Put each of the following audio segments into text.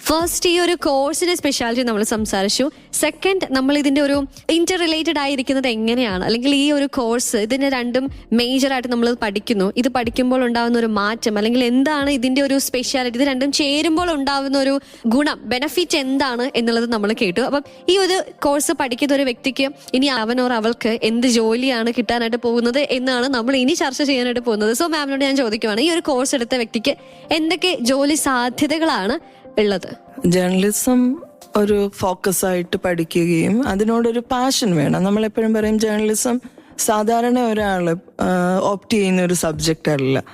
First ഈ ഒരു കോഴ്സിന്റെ സ്പെഷ്യാലിറ്റി നമ്മൾ സംസാരിച്ചു. സെക്കൻഡ്, നമ്മൾ ഇതിന്റെ ഒരു ഇന്റർ റിലേറ്റഡ് ആയിരിക്കുന്നത് എങ്ങനെയാണ്, അല്ലെങ്കിൽ ഈ ഒരു കോഴ്സ് ഇതിന്റെ രണ്ടും മേജറായിട്ട് നമ്മൾ പഠിക്കുന്നു. ഇത് പഠിക്കുമ്പോൾ ഉണ്ടാകുന്ന ഒരു മാറ്റം, അല്ലെങ്കിൽ എന്താണ് ഇതിന്റെ ഒരു സ്പെഷ്യാലിറ്റി, ഇത് രണ്ടും ചേരുമ്പോൾ ഉണ്ടാകുന്ന ഒരു ഗുണം, ബെനഫിറ്റ് എന്താണ് എന്നുള്ളത് നമ്മൾ കേട്ടു. അപ്പം ഈ ഒരു കോഴ്സ് പഠിക്കുന്ന ഒരു വ്യക്തിക്ക് ഇനി അവനോർ അവൾക്ക് എന്ത് ജോലിയാണ് കിട്ടാനായിട്ട് പോകുന്നത് എന്നാണ് നമ്മൾ ഇനി ചർച്ച ചെയ്യാനായിട്ട് പോകുന്നത്. സോ മാമിനോട് ഞാൻ ചോദിക്കുവാണ്, ഈ ഒരു കോഴ്സ് എടുത്ത വ്യക്തിക്ക് എന്തൊക്കെ ജോലി സാധ്യതകളാണ് ഉള്ളത്? ജേർണലിസം ഒരു ഫോക്കസ് ആയിട്ട് പഠിക്കുകയും അതിനോടൊരു പാഷൻ വേണം. നമ്മളെപ്പോഴും പറയും ജേർണലിസം സാധാരണ ഒരാൾ ഓപ്റ്റ് ചെയ്യുന്ന ഒരു സബ്ജക്റ്റ് അല്ല.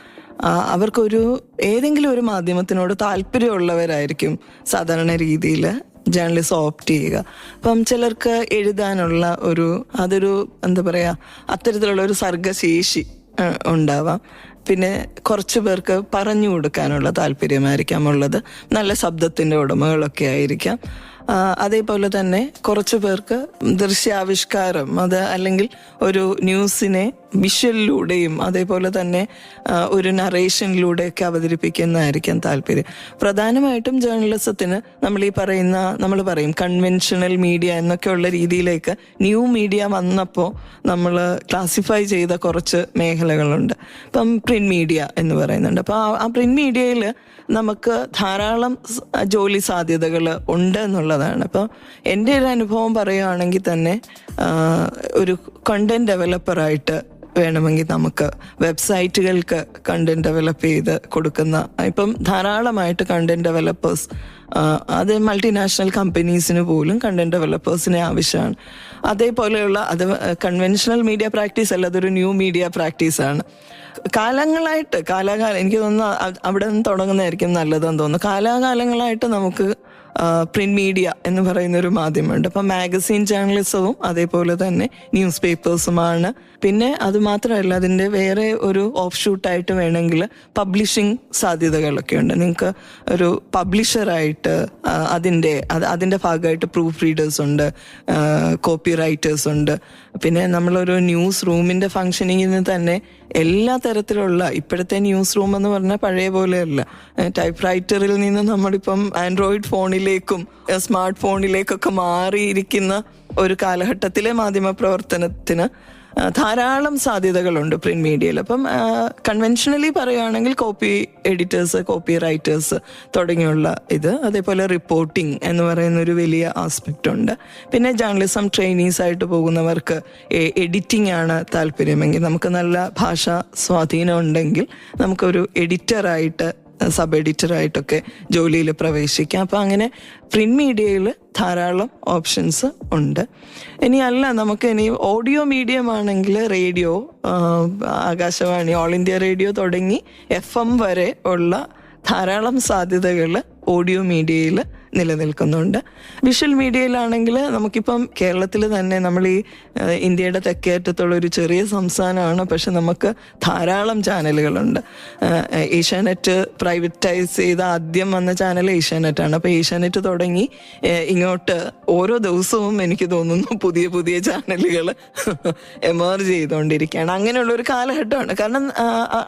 അവർക്കൊരു ഏതെങ്കിലും ഒരു മാധ്യമത്തിനോട് താല്പര്യമുള്ളവരായിരിക്കും സാധാരണ രീതിയിൽ ജേർണലിസം ഓപ്റ്റ് ചെയ്യുക. അപ്പം ചിലർക്ക് എഴുതാനുള്ള അതൊരു എന്താ പറയുക, അത്തരത്തിലുള്ള ഒരു സർഗശേഷി ഉണ്ടാവാം. പിന്നെ കുറച്ച് പേർക്ക് പറഞ്ഞു കൊടുക്കാനുള്ള താല്പര്യമായിരിക്കാം ഉള്ളത്. നല്ല ശബ്ദത്തിൻ്റെ ഉടമകളൊക്കെ ആയിരിക്കാം. അതേപോലെ തന്നെ കുറച്ച് പേർക്ക് ദൃശ്യാവിഷ്കാരം, അത് അല്ലെങ്കിൽ ഒരു ന്യൂസിനെ വിഷ്വലിലൂടെയും അതേപോലെ തന്നെ ഒരു നറേഷനിലൂടെയൊക്കെ അവതരിപ്പിക്കുന്നതായിരിക്കും താല്പര്യം. പ്രധാനമായിട്ടും ജേർണലിസത്തിന് നമ്മൾ പറയും കൺവെൻഷണൽ മീഡിയ എന്നൊക്കെയുള്ള രീതിയിലേക്ക് ന്യൂ മീഡിയ വന്നപ്പോൾ നമ്മൾ ക്ലാസിഫൈ ചെയ്ത കുറച്ച് മേഖലകളുണ്ട്. ഇപ്പം പ്രിന്റ് മീഡിയ എന്ന് പറയുന്നുണ്ട്. അപ്പോൾ ആ പ്രിന്റ് മീഡിയയിൽ നമുക്ക് ധാരാളം ജോലി സാധ്യതകൾ ഉണ്ട് എന്നുള്ളതാണ്. അപ്പോൾ എൻ്റെ ഒരു അനുഭവം പറയുകയാണെങ്കിൽ തന്നെ ഒരു കണ്ടന്റ് ഡെവലപ്പറായിട്ട് വേണമെങ്കിൽ നമുക്ക് വെബ്സൈറ്റുകൾക്ക് കണ്ടന്റ് ഡെവലപ്പ് ചെയ്ത് കൊടുക്കുന്ന, ഇപ്പം ധാരാളമായിട്ട് കണ്ടന്റ് ഡെവലപ്പേഴ്സ്, അത് മൾട്ടിനാഷണൽ കമ്പനീസിന് പോലും കണ്ടന്റ് ഡെവലപ്പേഴ്സിനെ ആവശ്യമാണ്. അതേപോലെയുള്ള അത് കൺവെൻഷണൽ മീഡിയ പ്രാക്ടീസ് അല്ല, അതൊരു ന്യൂ മീഡിയ പ്രാക്ടീസാണ്. കാലാകാലം എനിക്ക് തോന്നുന്നു അവിടെ നിന്ന് തുടങ്ങുന്നതായിരിക്കും നല്ലതെന്ന് തോന്നുന്നു. കാലാകാലങ്ങളായിട്ട് നമുക്ക് പ്രിന്റ് മീഡിയ എന്ന് പറയുന്ന ഒരു മാധ്യമമുണ്ട്. അപ്പം മാഗസീൻ ജേർണലിസവും അതേപോലെ തന്നെ ന്യൂസ് പേപ്പേഴ്സുമാണ്. പിന്നെ അത് മാത്രമല്ല, അതിൻ്റെ വേറെ ഒരു ഓഫ് ഷൂട്ടായിട്ട് വേണമെങ്കിൽ പബ്ലിഷിംഗ് സാധ്യതകളൊക്കെ ഉണ്ട്. നിങ്ങൾക്ക് ഒരു പബ്ലിഷറായിട്ട് അതിൻ്റെ ഭാഗമായിട്ട് പ്രൂഫ് റീഡേഴ്സ് ഉണ്ട്, കോപ്പി റൈറ്റേഴ്സ് ഉണ്ട്. പിന്നെ നമ്മളൊരു ന്യൂസ് റൂമിൻ്റെ ഫങ്ഷനിങ്ങിന് തന്നെ എല്ലാ തരത്തിലുള്ള, ഇപ്പോഴത്തെ ന്യൂസ് റൂം എന്ന് പറഞ്ഞാൽ പഴയ പോലെയല്ല. ടൈപ്പ് റൈറ്ററിൽ നിന്ന് നമ്മളിപ്പം ആൻഡ്രോയിഡ് ഫോണിലേക്കും സ്മാർട്ട് ഫോണിലേക്കൊക്കെ മാറിയിരിക്കുന്ന ഒരു കാലഘട്ടത്തിലെ മാധ്യമ പ്രവർത്തനത്തിന് ധാരാളം സാധ്യതകളുണ്ട് പ്രിന്റ് മീഡിയയിൽ. അപ്പം കൺവെൻഷനലി പറയുകയാണെങ്കിൽ കോപ്പി എഡിറ്റേഴ്സ്, കോപ്പി റൈറ്റേഴ്സ് തുടങ്ങിയുള്ള അതേപോലെ റിപ്പോർട്ടിംഗ് എന്ന് പറയുന്ന ഒരു വലിയ ആസ്പെക്റ്റ് ഉണ്ട്. പിന്നെ ജേർണലിസം ട്രെയിനീസ് ആയിട്ട് പോകുന്നവർക്ക് എഡിറ്റിംഗ് ആണ് താല്പര്യമെങ്കിൽ, നമുക്ക് നല്ല ഭാഷാ സ്വാധീനം ഉണ്ടെങ്കിൽ നമുക്കൊരു എഡിറ്ററായിട്ട്, സബ് എഡിറ്ററായിട്ടൊക്കെ ജോലിയിൽ പ്രവേശിക്കാം. അപ്പം അങ്ങനെ പ്രിന്റ് മീഡിയയിൽ ധാരാളം ഓപ്ഷൻസ് ഉണ്ട്. ഇനി ഓഡിയോ മീഡിയം ആണെങ്കിൽ radio, Akashvani, all India radio തുടങ്ങി FM വരെ ഉള്ള ധാരാളം സാധ്യതകൾ ഓഡിയോ മീഡിയയിൽ നിലനിൽക്കുന്നുണ്ട്. വിഷ്വൽ മീഡിയയിലാണെങ്കിൽ നമുക്കിപ്പം കേരളത്തിൽ തന്നെ, നമ്മൾ ഈ ഇന്ത്യയുടെ തെക്കേറ്റത്തുള്ള ഒരു ചെറിയ സംസ്ഥാനമാണ്, പക്ഷെ നമുക്ക് ധാരാളം ചാനലുകളുണ്ട്. ഏഷ്യാനെറ്റ് പ്രൈവറ്റൈസ് ചെയ്ത ആദ്യം വന്ന ചാനൽ ഏഷ്യാനെറ്റാണ്. അപ്പോൾ ഏഷ്യാനെറ്റ് തുടങ്ങി ഇങ്ങോട്ട് ഓരോ ദിവസവും എനിക്ക് തോന്നുന്നു പുതിയ പുതിയ ചാനലുകൾ എമേർജ് ചെയ്തുകൊണ്ടിരിക്കുകയാണ്. അങ്ങനെയുള്ളൊരു കാലഘട്ടമാണ്. കാരണം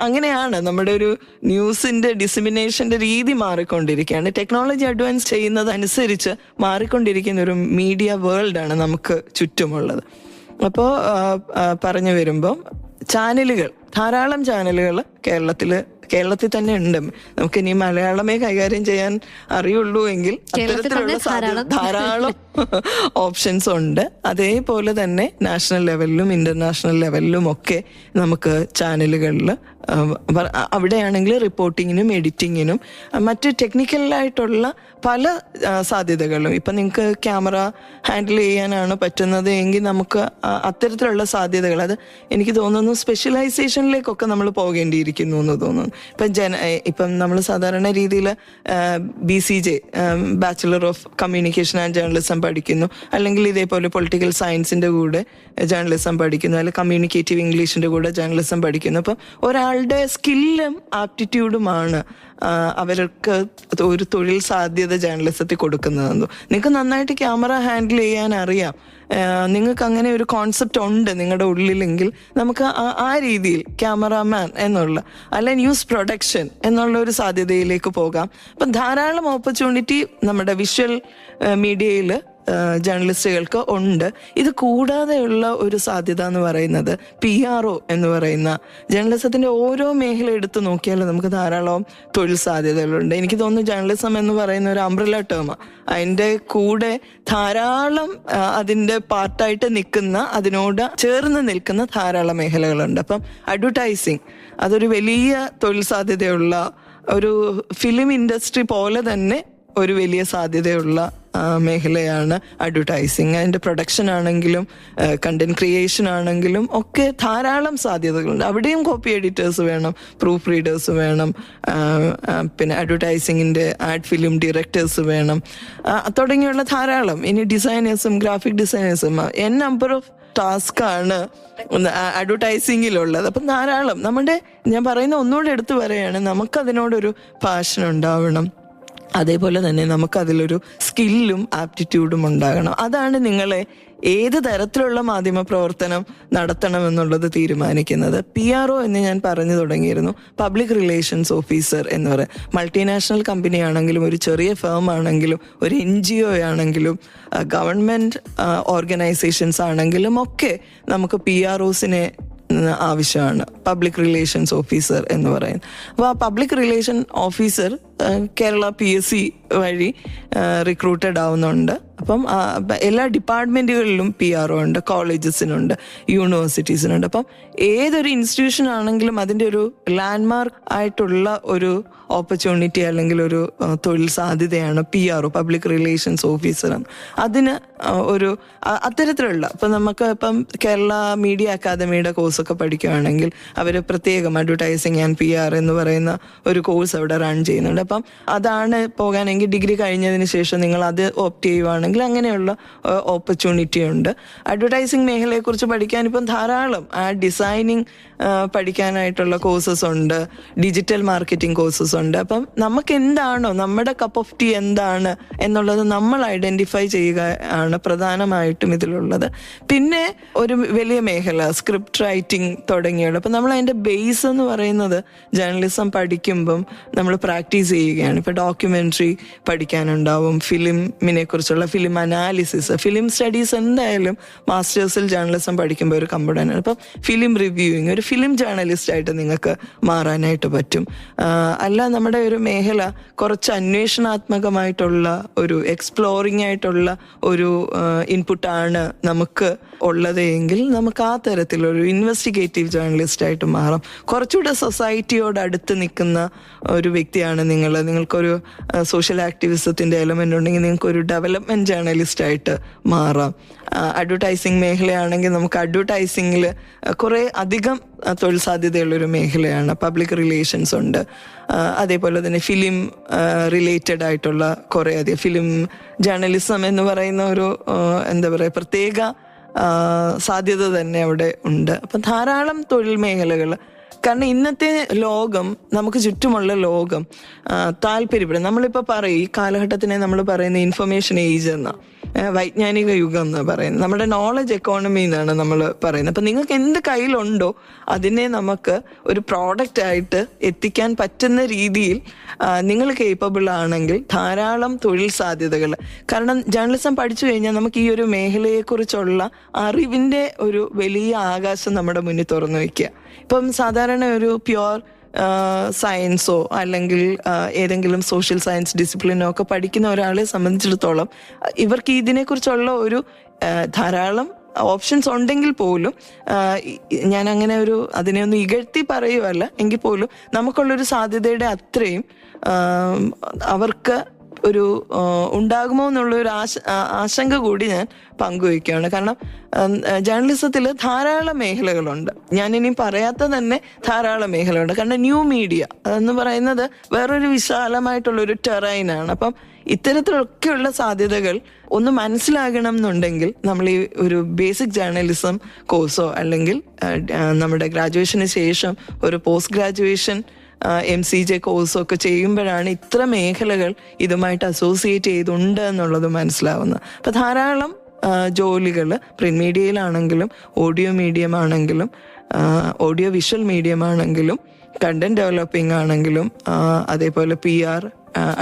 അങ്ങനെയാണ് നമ്മുടെ ഒരു ന്യൂസിൻ്റെ ഡിസിമിനേഷൻ്റെ രീതി മാറിക്കൊണ്ടിരിക്കുകയാണ്. ടെക്നോളജി അഡ്വാൻസ് ചെയ്യുന്നതനുസരിച്ച് മാറിക്കൊണ്ടിരിക്കുന്ന ഒരു മീഡിയ വേൾഡാണ് നമുക്ക് ചുറ്റുമുള്ളത്. അപ്പോൾ പറഞ്ഞു വരുമ്പം ധാരാളം ചാനലുകൾ കേരളത്തിൽ തന്നെ ഉണ്ട്. നമുക്ക് ഇനി മലയാളമേ കൈകാര്യം ചെയ്യാൻ അറിയുള്ളൂ എങ്കിൽ അത്തരത്തിലുള്ള ധാരാളം ഓപ്ഷൻസ് ഉണ്ട്. അതേപോലെ തന്നെ നാഷണൽ ലെവലിലും ഇന്റർനാഷണൽ ലെവലിലും ഒക്കെ നമുക്ക് ചാനലുകളിൽ അവിടെയാണെങ്കിൽ റിപ്പോർട്ടിങ്ങിനും എഡിറ്റിങ്ങിനും മറ്റ് ടെക്നിക്കലായിട്ടുള്ള പല സാധ്യതകളും, ഇപ്പം നിങ്ങൾക്ക് ക്യാമറ ഹാൻഡിൽ ചെയ്യാനാണ് പറ്റുന്നത് എങ്കിൽ നമുക്ക് അത്തരത്തിലുള്ള സാധ്യതകൾ, അത് എനിക്ക് തോന്നുന്നു സ്പെഷ്യലൈസേഷനിലേക്കൊക്കെ നമ്മൾ പോകേണ്ടിയിരിക്കുന്നു എന്ന് തോന്നുന്നു. ഇപ്പം നമ്മൾ സാധാരണ രീതിയിൽ BCJ, bachelor of communication and journalism പഠിക്കുന്നു, അല്ലെങ്കിൽ ഇതേപോലെ പൊളിറ്റിക്കൽ സയൻസിൻ്റെ കൂടെ ജേർണലിസം പഠിക്കുന്നു, അല്ലെങ്കിൽ കമ്മ്യൂണിക്കേറ്റീവ് ഇംഗ്ലീഷിൻ്റെ കൂടെ ജേർണലിസം പഠിക്കുന്നു. അപ്പം ഒരാൾ ഒരാളുടെ സ്കില്ലും ആപ്റ്റിറ്റ്യൂഡുമാണ് അവർക്ക് ഒരു തൊഴിൽ സാധ്യത ജേർണലിസത്തിൽ കൊടുക്കുന്നതെന്നു. നിങ്ങൾക്ക് നന്നായിട്ട് ക്യാമറ ഹാൻഡിൽ ചെയ്യാൻ അറിയാം, നിങ്ങൾക്ക് അങ്ങനെ ഒരു കോൺസെപ്റ്റ് ഉണ്ട് നിങ്ങളുടെ ഉള്ളിലെങ്കിൽ നമുക്ക് ആ രീതിയിൽ ക്യാമറാമാൻ എന്നുള്ള അല്ല ന്യൂസ് പ്രൊഡക്ഷൻ എന്നുള്ള ഒരു സാധ്യതയിലേക്ക് പോകാം. അപ്പം ധാരാളം ഓപ്പർച്യൂണിറ്റി നമ്മുടെ വിഷ്വൽ മീഡിയയിൽ ജേർണലിസ്റ്റുകൾക്ക് ഉണ്ട്. ഇത് കൂടാതെയുള്ള ഒരു സാധ്യത എന്ന് പറയുന്നത് PRO എന്ന് പറയുന്ന ജേർണലിസത്തിന്റെ ഓരോ മേഖല എടുത്തു നോക്കിയാലും നമുക്ക് ധാരാളം തൊഴിൽ സാധ്യതകളുണ്ട്. എനിക്ക് തോന്നുന്നു ജേർണലിസം എന്ന് പറയുന്ന ഒരു അംബ്രല്ല ടേമാണ്. അതിൻ്റെ കൂടെ ധാരാളം അതിൻ്റെ പാർട്ടായിട്ട് നിൽക്കുന്ന, അതിനോട് ചേർന്ന് നിൽക്കുന്ന ധാരാളം മേഖലകളുണ്ട്. അപ്പം അഡ്വർടൈസിങ് അതൊരു വലിയ തൊഴിൽ സാധ്യതയുള്ള ഒരു ഫിലിം ഇൻഡസ്ട്രി പോലെ തന്നെ ഒരു വലിയ സാധ്യതയുള്ള മേഖലയാണ് അഡ്വർടൈസിങ്. അതിൻ്റെ പ്രൊഡക്ഷൻ ആണെങ്കിലും കണ്ടന്റ് ക്രിയേഷൻ ആണെങ്കിലും ഒക്കെ ധാരാളം സാധ്യതകളുണ്ട്. അവിടെയും കോപ്പി എഡിറ്റേഴ്സ് വേണം, പ്രൂഫ് റീഡേഴ്സ് വേണം, പിന്നെ അഡ്വർടൈസിങ്ങിൻ്റെ ആഡ് ഫിലിം ഡയറക്ടേഴ്സ് വേണം, തുടങ്ങിയുള്ള ധാരാളം. ഇനി ഡിസൈനേഴ്സും ഗ്രാഫിക് ഡിസൈനേഴ്സും നമ്പർ ഓഫ് ടാസ്ക് ആണ് അഡ്വർടൈസിങ്ങിലുള്ളത്. അപ്പം ധാരാളം ഞാൻ പറയുന്ന ഒന്നുകൂടെ എടുത്തു പറയുകയാണ്, നമുക്കതിനോടൊരു പാഷൻ ഉണ്ടാവണം. അതേപോലെ തന്നെ നമുക്കതിലൊരു സ്കില്ലും ആപ്റ്റിറ്റ്യൂഡും ഉണ്ടാകണം. അതാണ് നിങ്ങളെ ഏത് തരത്തിലുള്ള മാധ്യമ പ്രവർത്തനം നടത്തണമെന്നുള്ളത് തീരുമാനിക്കുന്നത്. PRO എന്ന് ഞാൻ പറഞ്ഞു തുടങ്ങിയിരുന്നു, പബ്ലിക് റിലേഷൻസ് ഓഫീസർ എന്ന് പറയും. മൾട്ടിനാഷണൽ കമ്പനി ആണെങ്കിലും ഒരു ചെറിയ ഫേം ആണെങ്കിലും ഒരു NGO ആണെങ്കിലും ഗവൺമെൻറ് ഓർഗനൈസേഷൻസ് ആണെങ്കിലും ഒക്കെ നമുക്ക് PROസിനെ ആവശ്യമാണ്, പബ്ലിക് റിലേഷൻസ് ഓഫീസർ എന്ന് പറയുന്നത്. അപ്പോൾ ആ public relation officer Kerala PSC വഴി റിക്രൂട്ടഡ് ആവുന്നുണ്ട്. അപ്പം എല്ലാ ഡിപ്പാർട്ട്മെൻറ്റുകളിലും PRO ഉണ്ട്, കോളേജസിനുണ്ട്, യൂണിവേഴ്സിറ്റീസിനുണ്ട്. അപ്പം ഏതൊരു ഇൻസ്റ്റിറ്റ്യൂഷൻ ആണെങ്കിലും അതിൻ്റെ ഒരു ലാൻഡ്മാർക്ക് ആയിട്ടുള്ള ഒരു ഓപ്പർച്യൂണിറ്റി അല്ലെങ്കിൽ ഒരു തൊഴിൽ സാധ്യതയാണ് PRO, പബ്ലിക് റിലേഷൻസ് ഓഫീസർ. അതിന് ഒരു അത്തരത്തിലുള്ള ഇപ്പം കേരള മീഡിയ അക്കാദമിയുടെ കോഴ്സൊക്കെ പഠിക്കുകയാണെങ്കിൽ അവർ പ്രത്യേകം അഡ്വർടൈസിങ് ആൻഡ് PR എന്ന് പറയുന്ന ഒരു കോഴ്സ് അവിടെ റൺ ചെയ്യുന്നുണ്ട്. അപ്പം അതാണ് പോകാനെങ്കിൽ ഡിഗ്രി കഴിഞ്ഞതിന് ശേഷം നിങ്ങൾ അത് ഓപ്റ്റ് ചെയ്യുവാണെങ്കിൽ അങ്ങനെയുള്ള ഓപ്പർച്യൂണിറ്റി ഉണ്ട്. അഡ്വർടൈസിങ് മേഖലയെക്കുറിച്ച് പഠിക്കാൻ ഇപ്പം ധാരാളം ഡിസൈനിങ് പഠിക്കാനായിട്ടുള്ള കോഴ്സസ് ഉണ്ട്, ഡിജിറ്റൽ മാർക്കറ്റിംഗ് കോഴ്സസ് ഉണ്ട്. അപ്പം നമുക്ക് എന്താണോ നമ്മുടെ കപ്പ് ഓഫ് ടീ എന്താണ് എന്നുള്ളത് നമ്മൾ ഐഡന്റിഫൈ ചെയ്യുക ആണ് പ്രധാനമായിട്ടും ഇതിലുള്ളത്. പിന്നെ ഒരു വലിയ മേഖല സ്ക്രിപ്റ്റ് റൈറ്റിംഗ് തുടങ്ങിയുള്ള. അപ്പം നമ്മൾ അതിൻ്റെ ബേസ് എന്ന് പറയുന്നത് ജേർണലിസം പഠിക്കുമ്പം നമ്മൾ പ്രാക്ടീസ് ചെയ്യുകയാണ്. ഇപ്പം ഡോക്യുമെൻ്ററി പഠിക്കാനുണ്ടാവും, ഫിലിമിനെ കുറിച്ചുള്ള ഫിലിം അനാലിസിസ്, ഫിലിം സ്റ്റഡീസ് എന്തായാലും മാസ്റ്റേഴ്സിൽ ജേർണലിസം പഠിക്കുമ്പോൾ ഒരു കമ്പണൻ്റ് ആണ്. അപ്പം ഫിലിം റിവ്യൂയിങ്, ഒരു ഫിലിം ജേർണലിസ്റ്റ് ആയിട്ട് നിങ്ങൾക്ക് മാറാനായിട്ട് പറ്റും. അല്ല നമ്മുടെ ഒരു മേഖല കുറച്ച് അന്വേഷണാത്മകമായിട്ടുള്ള ഒരു എക്സ്പ്ലോറിംഗ് ആയിട്ടുള്ള ഒരു ഇൻപുട്ടാണ് നമുക്ക് ഉള്ളത് എങ്കിൽ നമുക്ക് ആ തരത്തിലൊരു ഇൻവെസ്റ്റിഗേറ്റീവ് ജേർണലിസ്റ്റ് ആയിട്ട് മാറാം. കുറച്ചുകൂടെ സൊസൈറ്റിയോട് അടുത്ത് നിൽക്കുന്ന ഒരു വ്യക്തിയാണ് നിങ്ങൾക്കൊരു സോഷ്യൽ ആക്ടിവിസത്തിൻ്റെ എലമെൻ്റ് ഉണ്ടെങ്കിൽ നിങ്ങൾക്കൊരു ഡെവലപ്മെൻറ്റ് ജേർണലിസ്റ്റ് ആയിട്ട് മാറാം. അഡ്വർടൈസിങ് മേഖലയാണെങ്കിൽ നമുക്ക് അഡ്വർടൈസിങ്ങിൽ കുറേ അധികം തൊഴിൽ സാധ്യതയുള്ളൊരു മേഖലയാണ്. പബ്ലിക് റിലേഷൻസ് ഉണ്ട്, അതേപോലെ തന്നെ ഫിലിം റിലേറ്റഡ് ആയിട്ടുള്ള കുറേ അധികം ഫിലിം ജേർണലിസം എന്ന് പറയുന്ന ഒരു പ്രത്യേക സാധ്യത തന്നെ അവിടെ ഉണ്ട്. അപ്പം ധാരാളം തൊഴിൽ മേഖലകൾ. കാരണം ഇന്നത്തെ ലോകം, നമുക്ക് ചുറ്റുമുള്ള ലോകം താല്പര്യപ്പെടും. നമ്മളിപ്പോൾ പറയും ഈ കാലഘട്ടത്തിനെ നമ്മൾ പറയുന്ന ഇൻഫർമേഷൻ ഏജ് എന്ന വൈജ്ഞാനിക യുഗം എന്ന് പറയുന്നത്, നമ്മുടെ നോളജ് എക്കോണമി എന്നാണ് നമ്മൾ പറയുന്നത്. അപ്പം നിങ്ങൾക്ക് എന്ത് കയ്യിലുണ്ടോ അതിനെ നമുക്ക് ഒരു പ്രോഡക്റ്റ് ആയിട്ട് എത്തിക്കാൻ പറ്റുന്ന രീതിയിൽ നിങ്ങൾ കേപ്പബിൾ ആണെങ്കിൽ ധാരാളം തൊഴിൽ സാധ്യതകൾ. കാരണം ജേർണലിസം പഠിച്ചു കഴിഞ്ഞാൽ നമുക്ക് ഈ ഒരു മേഖലയെക്കുറിച്ചുള്ള അറിവിൻ്റെ ഒരു വലിയ ആകാശം നമ്മുടെ മുന്നിൽ തുറന്നു വയ്ക്കുക. ഇപ്പം സാധാരണ ഒരു പ്യുവർ സയൻസോ അല്ലെങ്കിൽ ഏതെങ്കിലും സോഷ്യൽ സയൻസ് ഡിസിപ്ലിനോ ഒക്കെ പഠിക്കുന്ന ഒരാളെ സംബന്ധിച്ചിടത്തോളം ഇവർക്ക് ഇതിനെക്കുറിച്ചുള്ള ഒരു ധാരാളം ഓപ്ഷൻസ് ഉണ്ടെങ്കിൽ പോലും ഞാൻ അങ്ങനെ അതിനെ ഒന്ന് ഇകഴ്ത്തി പറയുകയല്ല എങ്കിൽ പോലും നമുക്കുള്ളൊരു സാധ്യതയുടെ അത്രയും അവർക്ക് ഒരു ഉണ്ടാകുമോ എന്നുള്ള ഒരു ആശങ്ക കൂടി ഞാൻ പങ്കുവയ്ക്കുകയാണ്. കാരണം ജേർണലിസത്തിൽ ധാരാളം മേഖലകളുണ്ട്. ഞാനിനി പറയാത്ത തന്നെ ധാരാളം മേഖലകളുണ്ട്. കാരണം ന്യൂ മീഡിയ എന്ന് പറയുന്നത് വേറൊരു വിശാലമായിട്ടുള്ളൊരു ടെറൈനാണ്. അപ്പം ഇത്തരത്തിലൊക്കെയുള്ള സാധ്യതകൾ ഒന്ന് മനസ്സിലാകണം എന്നുണ്ടെങ്കിൽ നമ്മൾ ഈ ഒരു ബേസിക് ജേർണലിസം കോഴ്സോ അല്ലെങ്കിൽ നമ്മുടെ ഗ്രാജുവേഷന് ശേഷം ഒരു പോസ്റ്റ് ഗ്രാജുവേഷൻ MCJ കോഴ്സൊക്കെ ചെയ്യുമ്പോഴാണ് ഇത്ര മേഖലകൾ ഇതുമായിട്ട് അസോസിയേറ്റ് ചെയ്തുണ്ട് എന്നുള്ളത് മനസ്സിലാവുന്നത്. അപ്പം ധാരാളം ജോലികൾ പ്രിന്റ് മീഡിയയിലാണെങ്കിലും ഓഡിയോ മീഡിയം ആണെങ്കിലും ഓഡിയോ വിഷ്വൽ മീഡിയം ആണെങ്കിലും കണ്ടന്റ് ഡെവലപ്പിംഗ് ആണെങ്കിലും അതേപോലെ PR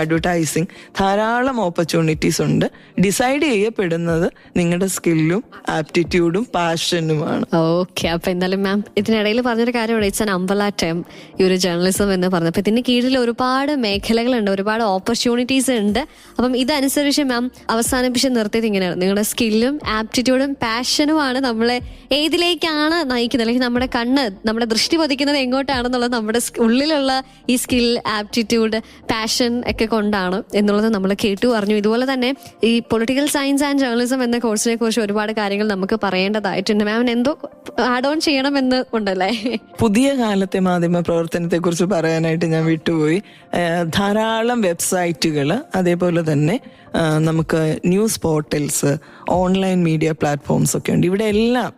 അഡ്വർടൈസിങ് ധാരാളം ഓപ്പർച്യൂണിറ്റീസ് ഉണ്ട്. ഡിസൈഡ് ചെയ്യപ്പെടുന്നത് നിങ്ങളുടെ സ്കില്ലും ആപ്റ്റിറ്റ്യൂഡും പാഷനുമാണ്. ഓക്കെ, അപ്പൊ എന്തായാലും മാം ഇതിനിടയിൽ പറഞ്ഞൊരു കാര്യമാണ്, ഇറ്റ്സ് ആൻ അംബ്രല്ല ടേം ഈ ഒരു ജേർണലിസം എന്ന് പറഞ്ഞത്. അപ്പൊ ഇതിന് കീഴിൽ ഒരുപാട് മേഖലകളുണ്ട്, ഒരുപാട് ഓപ്പർച്യൂണിറ്റീസ് ഉണ്ട്. അപ്പം ഇതനുസരിച്ച് മാം അവസാനിപ്പിച്ച് നിർത്തിയത് ഇങ്ങനെയാണ്, നിങ്ങളുടെ സ്കില്ലും ആപ്റ്റിറ്റ്യൂഡും പാഷനുമാണ് നമ്മളെ ഏതിലേക്കാണ് നയിക്കുന്നത്, അല്ലെങ്കിൽ നമ്മുടെ ദൃഷ്ടി പതിക്കുന്നത് എങ്ങോട്ടാണെന്നുള്ളത് നമ്മുടെ ഉള്ളിലുള്ള ഈ സ്കിൽ, ആപ്റ്റിറ്റ്യൂഡ്, പാഷൻ ഒക്കെ കൊണ്ടാണ് എന്നുള്ളത് നമ്മൾ കേട്ടു അറിഞ്ഞു. ഇതുപോലെ തന്നെ ഈ പൊളിറ്റിക്കൽ സയൻസ് ആൻഡ് ജേർണലിസം എന്ന കോഴ്സിനെ കുറിച്ച് ഒരുപാട് കാര്യങ്ങൾ നമുക്ക് പറയേണ്ടതായിട്ടുണ്ട്. മാമിന് എന്തോ ആഡ് ഓൺ ചെയ്യണമെന്ന് ഉണ്ടല്ലേ? പുതിയ കാലത്തെ മാധ്യമ പ്രവർത്തനത്തെ കുറിച്ച് പറയാനായിട്ട് ഞാൻ വിട്ടുപോയി. ധാരാളം വെബ്സൈറ്റുകൾ, അതേപോലെ തന്നെ നമുക്ക് news portals, online media platforms ഒക്കെ ഉണ്ട്. ഇവിടെ എല്ലാം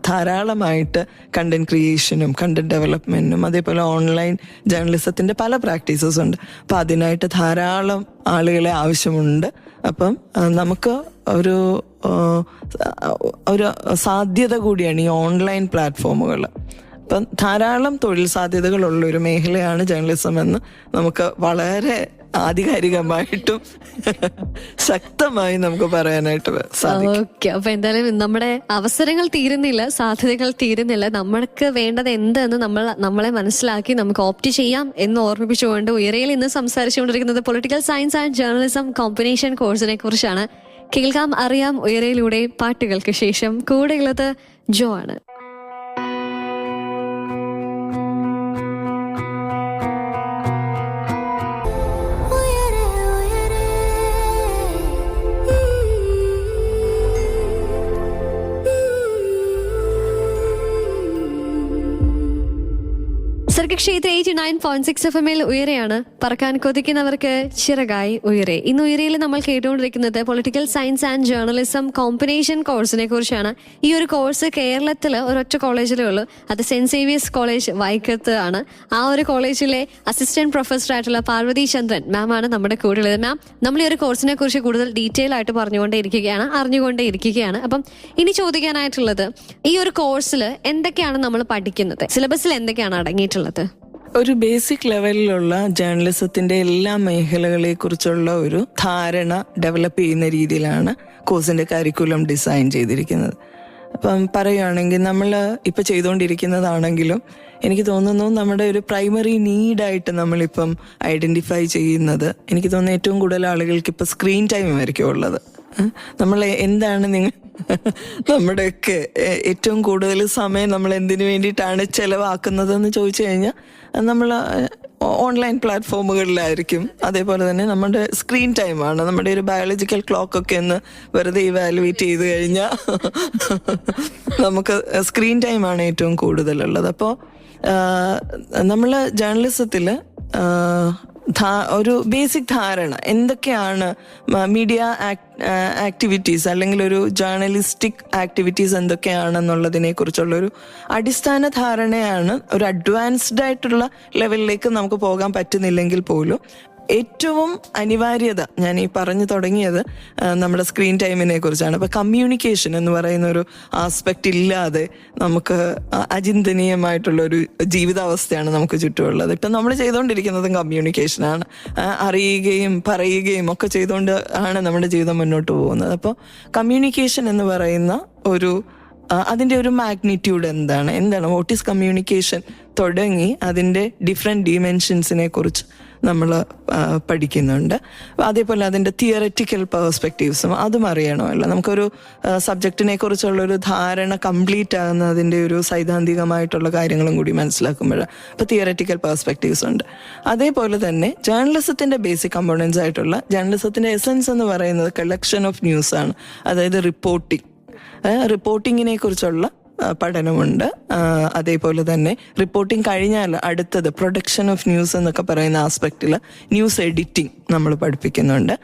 ധാരാളമായിട്ട് കണ്ടന്റ് ക്രിയേഷനും കണ്ടന്റ് ഡെവലപ്മെന്റിനും അതേപോലെ ഓൺലൈൻ ജേർണലിസത്തിന്റെ പല പ്രാക്ടീസസ് ഉണ്ട്. അപ്പം അതിനായിട്ട് ധാരാളം ആളുകളെ ആവശ്യമുണ്ട്. അപ്പം നമുക്ക് ഒരു സാധ്യത കൂടിയാണ് ഈ ഓൺലൈൻ പ്ലാറ്റ്ഫോമുകൾ. അപ്പം ധാരാളം തൊഴിൽ സാധ്യതകളുള്ള ഒരു മേഖലയാണ് ജേർണലിസം എന്ന് നമുക്ക് വളരെ ആധികാരികമായിട്ടും ശക്തമായി നമുക്ക് പറയാനായിട്ട് സാധിക്കും. ഓക്കെ, അപ്പൊ എന്തായാലും നമ്മുടെ അവസരങ്ങൾ തീരുന്നില്ല, സാധ്യതകൾ തീരുന്നില്ല. നമ്മൾക്ക് വേണ്ടത് എന്തെന്ന് നമ്മളെ മനസ്സിലാക്കി നമുക്ക് ഓപ്റ്റ് ചെയ്യാം എന്ന് ഓർമ്മിപ്പിച്ചുകൊണ്ട് ഉയരയിൽ ഇന്ന് സംസാരിച്ചുകൊണ്ടിരിക്കുന്നത് political science and journalism combination കോഴ്സിനെ കുറിച്ചാണ്. കേൾക്കാം അറിയാം ഉയരയിലൂടെ പാട്ടുകൾക്ക് ശേഷം. കൂടെയുള്ളത് ജോ ആണ്. സർഗക്ഷേത്ര 89.6 FM ഉയരെയാണ്. പറക്കാൻ കൊതിക്കുന്നവർക്ക് ചിറകായി ഉയരെ. ഇന്ന് ഉയരയിൽ നമ്മൾ കേട്ടുകൊണ്ടിരിക്കുന്നത് political science and journalism combination കോഴ്സിനെ കുറിച്ചാണ്. ഈ ഒരു കോഴ്സ് കേരളത്തിൽ ഒരൊറ്റ കോളേജിലേ ഉള്ളൂ, അത് സെന്റ് സേവിയേഴ്സ് കോളേജ് വൈക്കത്ത് ആണ്. ആ ഒരു കോളേജിലെ അസിസ്റ്റന്റ് പ്രൊഫസർ ആയിട്ടുള്ള പാർവതി ചന്ദ്രൻ മാം ആണ് നമ്മുടെ കൂടെ ഉള്ളത്. മാം, നമ്മൾ ഈ ഒരു കോഴ്സിനെ കുറിച്ച് കൂടുതൽ ഡീറ്റെയിൽ ആയിട്ട് അറിഞ്ഞുകൊണ്ടേയിരിക്കുകയാണ്. അപ്പം ഇനി ചോദിക്കാനായിട്ടുള്ളത്, ഈ ഒരു കോഴ്സിൽ എന്തൊക്കെയാണ് നമ്മൾ പഠിക്കുന്നത്, സിലബസിൽ എന്തൊക്കെയാണ് അടങ്ങിയിട്ടുള്ളത്? ഒരു ബേസിക് ലെവലിലുള്ള ജേർണലിസത്തിന്റെ എല്ലാ മേഖലകളെ കുറിച്ചുള്ള ഒരു ധാരണ ഡെവലപ്പ് ചെയ്യുന്ന രീതിയിലാണ് കോഴ്സിന്റെ കരിക്കുലം ഡിസൈൻ ചെയ്തിരിക്കുന്നത്. അപ്പം പറയുകയാണെങ്കിൽ നമ്മൾ ഇപ്പം ചെയ്തുകൊണ്ടിരിക്കുന്നതാണെങ്കിലും എനിക്ക് തോന്നുന്നു നമ്മുടെ ഒരു പ്രൈമറി നീഡായിട്ട് നമ്മളിപ്പം ഐഡന്റിഫൈ ചെയ്യുന്നത്, എനിക്ക് തോന്നുന്നു ഏറ്റവും കൂടുതൽ ആളുകൾക്ക് ഇപ്പം സ്ക്രീൻ ടൈം ആയിരിക്കും ഉള്ളത്. നമ്മൾ എന്താണ് നമ്മുടെയൊക്കെ ഏറ്റവും കൂടുതൽ സമയം നമ്മൾ എന്തിനു വേണ്ടിയിട്ടാണ് ചെലവാക്കുന്നതെന്ന് ചോദിച്ചു കഴിഞ്ഞാൽ നമ്മൾ ഓൺലൈൻ പ്ലാറ്റ്ഫോമുകളിലായിരിക്കും. അതേപോലെ തന്നെ നമ്മുടെ സ്ക്രീൻ ടൈമാണ്. നമ്മുടെ ഒരു ബയോളജിക്കൽ ക്ലോക്കൊക്കെ ഒന്ന് വെറുതെ ഇവാലുവേറ്റ് ചെയ്ത് കഴിഞ്ഞാൽ നമുക്ക് സ്ക്രീൻ ടൈമാണ് ഏറ്റവും കൂടുതലുള്ളത്. അപ്പോൾ നമ്മൾ ജേർണലിസത്തിൽ ഒരു ബേസിക് ധാരണ എന്തൊക്കെയാണ് മീഡിയ ആക്ടിവിറ്റീസ് അല്ലെങ്കിൽ ഒരു ജേർണലിസ്റ്റിക് ആക്ടിവിറ്റീസ് എന്തൊക്കെയാണെന്നുള്ളതിനെ കുറിച്ചുള്ളൊരു അടിസ്ഥാന ധാരണയാണ്. ഒരു അഡ്വാൻസ്ഡ് ആയിട്ടുള്ള ലെവലിലേക്ക് നമുക്ക് പോകാൻ പറ്റുന്നില്ലെങ്കിൽ പോലും ഏറ്റവും അനിവാര്യത ഞാൻ ഈ പറഞ്ഞു തുടങ്ങിയത് നമ്മുടെ സ്ക്രീൻ ടൈമിനെ കുറിച്ചാണ്. അപ്പൊ കമ്മ്യൂണിക്കേഷൻ എന്ന് പറയുന്ന ഒരു ആസ്പെക്ട് ഇല്ലാതെ നമുക്ക് അചിന്തനീയമായിട്ടുള്ളൊരു ജീവിതാവസ്ഥയാണ് നമുക്ക് ചുറ്റുമുള്ളത്. ഇപ്പം നമ്മൾ ചെയ്തുകൊണ്ടിരിക്കുന്നതും കമ്മ്യൂണിക്കേഷനാണ്. അറിയുകയും പറയുകയും ഒക്കെ ചെയ്തുകൊണ്ട് ആണ് നമ്മുടെ ജീവിതം മുന്നോട്ട് പോകുന്നത്. അപ്പോൾ കമ്മ്യൂണിക്കേഷൻ എന്ന് പറയുന്ന ഒരു അതിൻ്റെ ഒരു മാഗ്നിറ്റ്യൂഡ് എന്താണ് വാട്ട് ഈസ് കമ്മ്യൂണിക്കേഷൻ തുടങ്ങി അതിൻ്റെ ഡിഫറെൻറ്റ് ഡിമെൻഷൻസിനെ കുറിച്ച് നമ്മൾ പഠിക്കുന്നുണ്ട്. അതേപോലെ അതിൻ്റെ തിയററ്റിക്കൽ പെർസ്പെക്റ്റീവ്സും അതും അറിയണമല്ലോ. നമുക്കൊരു സബ്ജക്റ്റിനെ കുറിച്ചുള്ളൊരു ധാരണ കംപ്ലീറ്റ് ആകുന്ന അതിൻ്റെ ഒരു സൈദ്ധാന്തികമായിട്ടുള്ള കാര്യങ്ങളും കൂടി മനസ്സിലാക്കുമ്പോഴാണ്. അപ്പോൾ തിയററ്റിക്കൽ പെർസ്പെക്റ്റീവ്സ് ഉണ്ട്. അതേപോലെ തന്നെ ജേർണലിസത്തിൻ്റെ ബേസിക് കമ്പോണൻസ് ആയിട്ടുള്ള ജേർണലിസത്തിൻ്റെ എസൻസ് എന്ന് പറയുന്നത് കളക്ഷൻ ഓഫ് ന്യൂസാണ്. അതായത് റിപ്പോർട്ടിങ്ങിനെ കുറിച്ചുള്ള പഠനമുണ്ട്. അതേപോലെ തന്നെ റിപ്പോർട്ടിംഗ് കഴിഞ്ഞാൽ അടുത്തത് പ്രൊഡക്ഷൻ ഓഫ് ന്യൂസ് എന്നൊക്കെ പറയുന്ന ആസ്പെക്റ്റിൽ ന്യൂസ് എഡിറ്റിംഗ് നമ്മൾ പഠിപ്പിക്കുന്നുണ്ട്.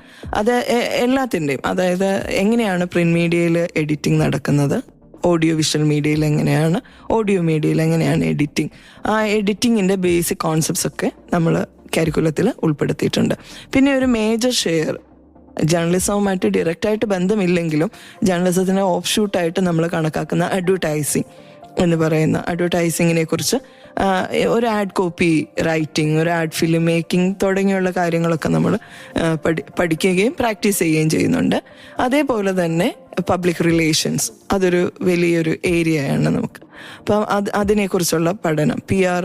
അത് എല്ലാത്തിൻ്റെയും, അതായത് എങ്ങനെയാണ് പ്രിന്റ് മീഡിയയിൽ എഡിറ്റിംഗ് നടക്കുന്നത്, ഓഡിയോ വിഷ്വൽ മീഡിയയിൽ എങ്ങനെയാണ്, ഓഡിയോ മീഡിയയിൽ എങ്ങനെയാണ് എഡിറ്റിംഗ്, ആ എഡിറ്റിങ്ങിൻ്റെ ബേസിക് കോൺസെപ്റ്റ്സ് ഒക്കെ നമ്മൾ കരിക്കുലത്തിൽ ഉൾപ്പെടുത്തിയിട്ടുണ്ട്. പിന്നെ ഒരു മേജർ ഷെയർ ജേർണലിസവുമായിട്ട് ഡയറക്റ്റായിട്ട് ബന്ധമില്ലെങ്കിലും ജേർണലിസത്തിൻ്റെ ഓഫ് ഷൂട്ടായിട്ട് നമ്മൾ കണക്കാക്കുന്ന അഡ്വർടൈസിങ് എന്ന് പറയുന്ന അഡ്വർടൈസിങ്ങിനെ കുറിച്ച് ഒരു ആഡ് കോപ്പി റൈറ്റിംഗ്, ഒരു ആഡ് ഫിലിം മേക്കിംഗ് തുടങ്ങിയുള്ള കാര്യങ്ങളൊക്കെ നമ്മൾ പഠിക്കുകയും പ്രാക്ടീസ് ചെയ്യുകയും ചെയ്യുന്നുണ്ട്. അതേപോലെ തന്നെ പബ്ലിക് റിലേഷൻസ് അതൊരു വലിയൊരു ഏരിയയാണ് നമുക്ക്. അപ്പം അതിനെക്കുറിച്ചുള്ള പഠനം PR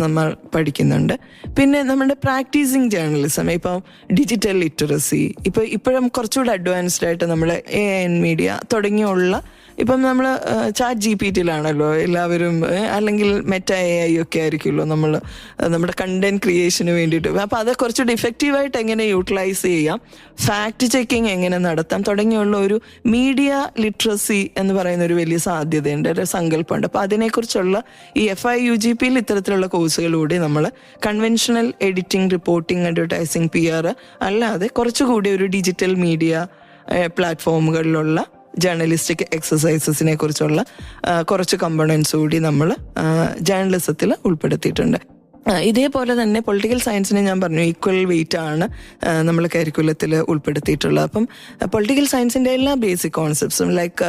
നമ്മൾ പഠിക്കുന്നുണ്ട്. പിന്നെ നമ്മുടെ പ്രാക്ടീസിങ് ജേർണലിസം, ഇപ്പം ഡിജിറ്റൽ ലിറ്ററസി, ഇപ്പോഴും കുറച്ചുകൂടെ അഡ്വാൻസ്ഡ് ആയിട്ട് നമ്മൾ AIN മീഡിയ തുടങ്ങിയുള്ള, ഇപ്പം നമ്മൾ ചാറ്റ് GPT-യിലാണല്ലോ എല്ലാവരും, അല്ലെങ്കിൽ മെറ്റ AI ഒക്കെ ആയിരിക്കുമല്ലോ നമ്മൾ നമ്മുടെ കണ്ടന്റ് ക്രിയേഷന് വേണ്ടിയിട്ട്. അപ്പം അത് കുറച്ചുകൂടി ഇഫക്റ്റീവായിട്ട് എങ്ങനെ യൂട്ടിലൈസ് ചെയ്യാം, ഫാക്ട് ചെക്കിങ് എങ്ങനെ നടത്താം തുടങ്ങിയുള്ള ഒരു മീഡിയ ലിറ്ററസി എന്ന് പറയുന്ന ഒരു വലിയ സാധ്യതയുണ്ട്, ഒരു സങ്കല്പമുണ്ട്. അപ്പം അതിനെക്കുറിച്ചുള്ള ഈ FIUGPയിൽ ഇത്തരത്തിലുള്ള കോഴ്സുകളിലൂടെ നമ്മൾ conventional editing, reporting, advertising, PR അല്ലാതെ കുറച്ചുകൂടി ഒരു ഡിജിറ്റൽ മീഡിയ പ്ലാറ്റ്ഫോമുകളിലുള്ള ജേർണലിസ്റ്റിക് എക്സസൈസസിനെ കുറിച്ചുള്ള കുറച്ച് കമ്പോണൻസ് കൂടി നമ്മൾ ജേർണലിസത്തിൽ ഉൾപ്പെടുത്തിയിട്ടുണ്ട്. ഇതേപോലെ തന്നെ പൊളിറ്റിക്കൽ സയൻസിനെ ഞാൻ പറഞ്ഞു ഈക്വൽ വെയിറ്റ് ആണ് നമ്മൾ കരിക്കുലത്തിൽ ഉൾപ്പെടുത്തിയിട്ടുള്ളത്. അപ്പം പൊളിറ്റിക്കൽ സയൻസിൻ്റെ എല്ലാ ബേസിക് കോൺസെപ്റ്റ്സും, ലൈക്ക്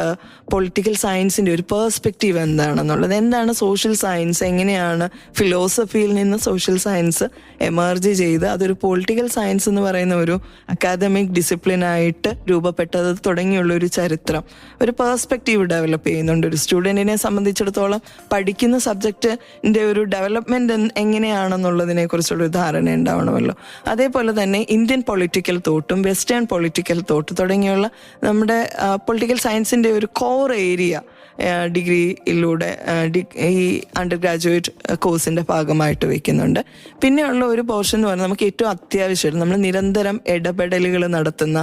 പൊളിറ്റിക്കൽ സയൻസിൻ്റെ ഒരു പേഴ്സ്പെക്റ്റീവ് എന്താണെന്നുള്ളത്, എന്താണ് സോഷ്യൽ സയൻസ്, എങ്ങനെയാണ് ഫിലോസഫിയിൽ നിന്ന് സോഷ്യൽ സയൻസ് എമർജ് ചെയ്ത് അതൊരു പൊളിറ്റിക്കൽ സയൻസ് എന്ന് പറയുന്ന ഒരു അക്കാദമിക് ഡിസിപ്ലിനായിട്ട് രൂപപ്പെട്ടത് തുടങ്ങിയുള്ള ഒരു ചരിത്രം, ഒരു പേഴ്സ്പെക്റ്റീവ് ഡെവലപ്പ് ചെയ്യുന്നുണ്ട്. ഒരു സ്റ്റുഡൻറ്റിനെ സംബന്ധിച്ചിടത്തോളം പഠിക്കുന്ന സബ്ജക്റ്റിൻ്റെ ഒരു ഡെവലപ്മെൻറ്റ് എങ്ങനെയാണെന്നുള്ളതിനെ കുറിച്ചുള്ളൊരു ധാരണ ഉണ്ടാവണമല്ലോ. അതേപോലെ തന്നെ ഇന്ത്യൻ പൊളിറ്റിക്കൽ തോട്ടും വെസ്റ്റേൺ പൊളിറ്റിക്കൽ തോട്ട് തുടങ്ങിയുള്ള നമ്മുടെ പൊളിറ്റിക്കൽ സയൻസിൻ്റെ ഒരു കോർ ഏരിയ ഡിഗ്രിയിലൂടെ ഈ അണ്ടർ ഗ്രാജുവേറ്റ് കോഴ്സിൻ്റെ ഭാഗമായിട്ട് വയ്ക്കുന്നുണ്ട്. പിന്നെയുള്ള ഒരു പോർഷൻ എന്ന് പറഞ്ഞാൽ നമുക്ക് ഏറ്റവും അത്യാവശ്യമായിട്ട് നമ്മൾ നിരന്തരം ഇടപെടലുകൾ നടത്തുന്ന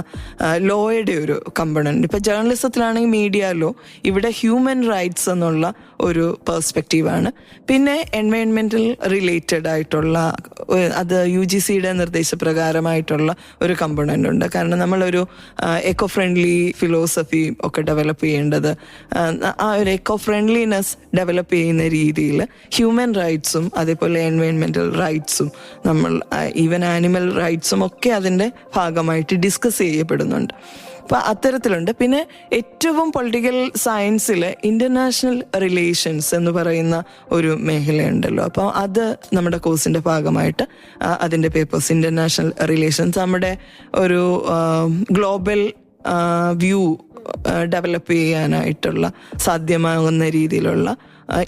ലോയുടെ ഒരു കമ്പണൻറ്റ്. ഇപ്പോൾ ജേർണലിസത്തിലാണെങ്കിൽ മീഡിയ ലോ, ഇവിടെ ഹ്യൂമൻ റൈറ്റ്സ് എന്നുള്ള ഒരു പെർസ്പെക്റ്റീവാണ്. പിന്നെ എൻവയോൺമെൻറ്റൽ റിലേറ്റഡ് ആയിട്ടുള്ള, അത് UGCയുടെ നിർദ്ദേശപ്രകാരമായിട്ടുള്ള ഒരു കമ്പണൻ്റ് ഉണ്ട്. കാരണം നമ്മളൊരു എക്കോ ഫ്രണ്ട്ലി ഫിലോസഫി ഒക്കെ ഡെവലപ്പ് ചെയ്യേണ്ടത്, ആ ഒരു എക്കോ ഫ്രണ്ട്ലിനെസ് ഡെവലപ്പ് ചെയ്യുന്ന രീതിയിൽ ഹ്യൂമൻ റൈറ്റ്സും അതേപോലെ എൻവയോൺമെൻറ്റൽ റൈറ്റ്സും നമ്മൾ ഈവൻ ആനിമൽ റൈറ്റ്സും ഒക്കെ അതിൻ്റെ ഭാഗമായിട്ട് ഡിസ്കസ് ചെയ്യപ്പെടുന്നുണ്ട്. അപ്പോൾ അത്തരത്തിലുണ്ട്. പിന്നെ ഏറ്റവും പൊളിറ്റിക്കൽ സയൻസിൽ ഇൻ്റർനാഷണൽ റിലേഷൻസ് എന്ന് പറയുന്ന ഒരു മേഖലയുണ്ടല്ലോ. അപ്പോൾ അത് നമ്മുടെ കോഴ്സിൻ്റെ ഭാഗമായിട്ട് അതിൻ്റെ പേപ്പേഴ്സ്, ഇൻ്റർനാഷണൽ റിലേഷൻസ്, നമ്മുടെ ഒരു ഗ്ലോബൽ വ്യൂ ഡെവലപ്പ് ചെയ്യാനായിട്ടുള്ള സാധ്യമാകുന്ന രീതിയിലുള്ള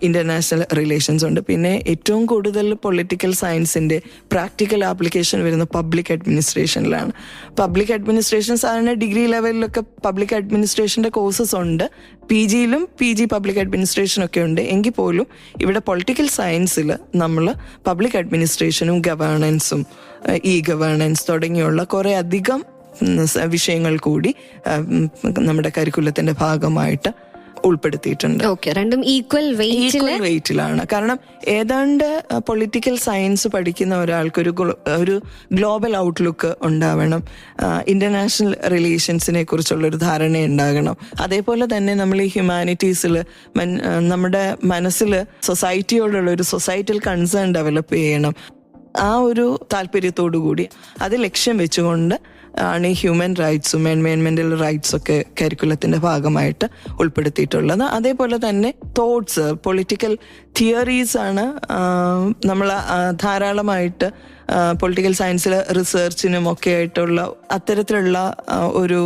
ഇൻ്റർനാഷണൽ റിലേഷൻസ് ഉണ്ട്. പിന്നെ ഏറ്റവും കൂടുതൽ പൊളിറ്റിക്കൽ സയൻസിൻ്റെ പ്രാക്ടിക്കൽ ആപ്ലിക്കേഷൻ വരുന്ന പബ്ലിക് അഡ്മിനിസ്ട്രേഷനിലാണ്. പബ്ലിക് അഡ്മിനിസ്ട്രേഷൻ സാധാരണ ഡിഗ്രി ലെവലിലൊക്കെ പബ്ലിക് അഡ്മിനിസ്ട്രേഷൻ്റെ കോഴ്സസ് ഉണ്ട്, PGയിലും PG പബ്ലിക് അഡ്മിനിസ്ട്രേഷനൊക്കെ ഉണ്ട്. എങ്കിൽ പോലും ഇവിടെ പൊളിറ്റിക്കൽ സയൻസിൽ നമ്മൾ പബ്ലിക് അഡ്മിനിസ്ട്രേഷനും ഗവേണൻസും ഗവേണൻസ് തുടങ്ങിയുള്ള കുറേ അധികം വിഷയങ്ങൾ കൂടി നമ്മുടെ കരിക്കുലത്തിന്റെ ഭാഗമായിട്ട് ഉൾപ്പെടുത്തിയിട്ടുണ്ട്. രണ്ടും ഈക്വൽ വെയിറ്റിലാണ്. കാരണം ഏതാണ്ട് പൊളിറ്റിക്കൽ സയൻസ് പഠിക്കുന്ന ഒരാൾക്ക് ഒരു ഗ്ലോബൽ ഔട്ട്ലുക്ക് ഉണ്ടാവണം, ഇന്റർനാഷണൽ റിലേഷൻസിനെ കുറിച്ചുള്ളൊരു ധാരണ ഉണ്ടാകണം. അതേപോലെ തന്നെ നമ്മൾ ഈ ഹ്യൂമാനിറ്റീസിൽ നമ്മുടെ മനസ്സിൽ സൊസൈറ്റിയോടുള്ള ഒരു സൊസൈറ്റൽ കൺസേൺ ഡെവലപ്പ് ചെയ്യണം. ആ ഒരു താല്പര്യത്തോടു കൂടി അത് ലക്ഷ്യം വെച്ചുകൊണ്ട് ആണ് ഈ ഹ്യൂമൻ റൈറ്റ്സും എൻവയോൺമെന്റൽ റൈറ്റ്സും ഒക്കെ കരിക്കുലത്തിന്റെ ഭാഗമായിട്ട് ഉൾപ്പെടുത്തിയിട്ടുള്ളത്. അതേപോലെ തന്നെ തോട്ട്സ്, പൊളിറ്റിക്കൽ തിയറീസ് ആണ് നമ്മൾ ധാരാളമായിട്ട് പൊളിറ്റിക്കൽ സയൻസിൽ റിസർച്ചിനും ഒക്കെ ആയിട്ടുള്ള അത്തരത്തിലുള്ള ഒരു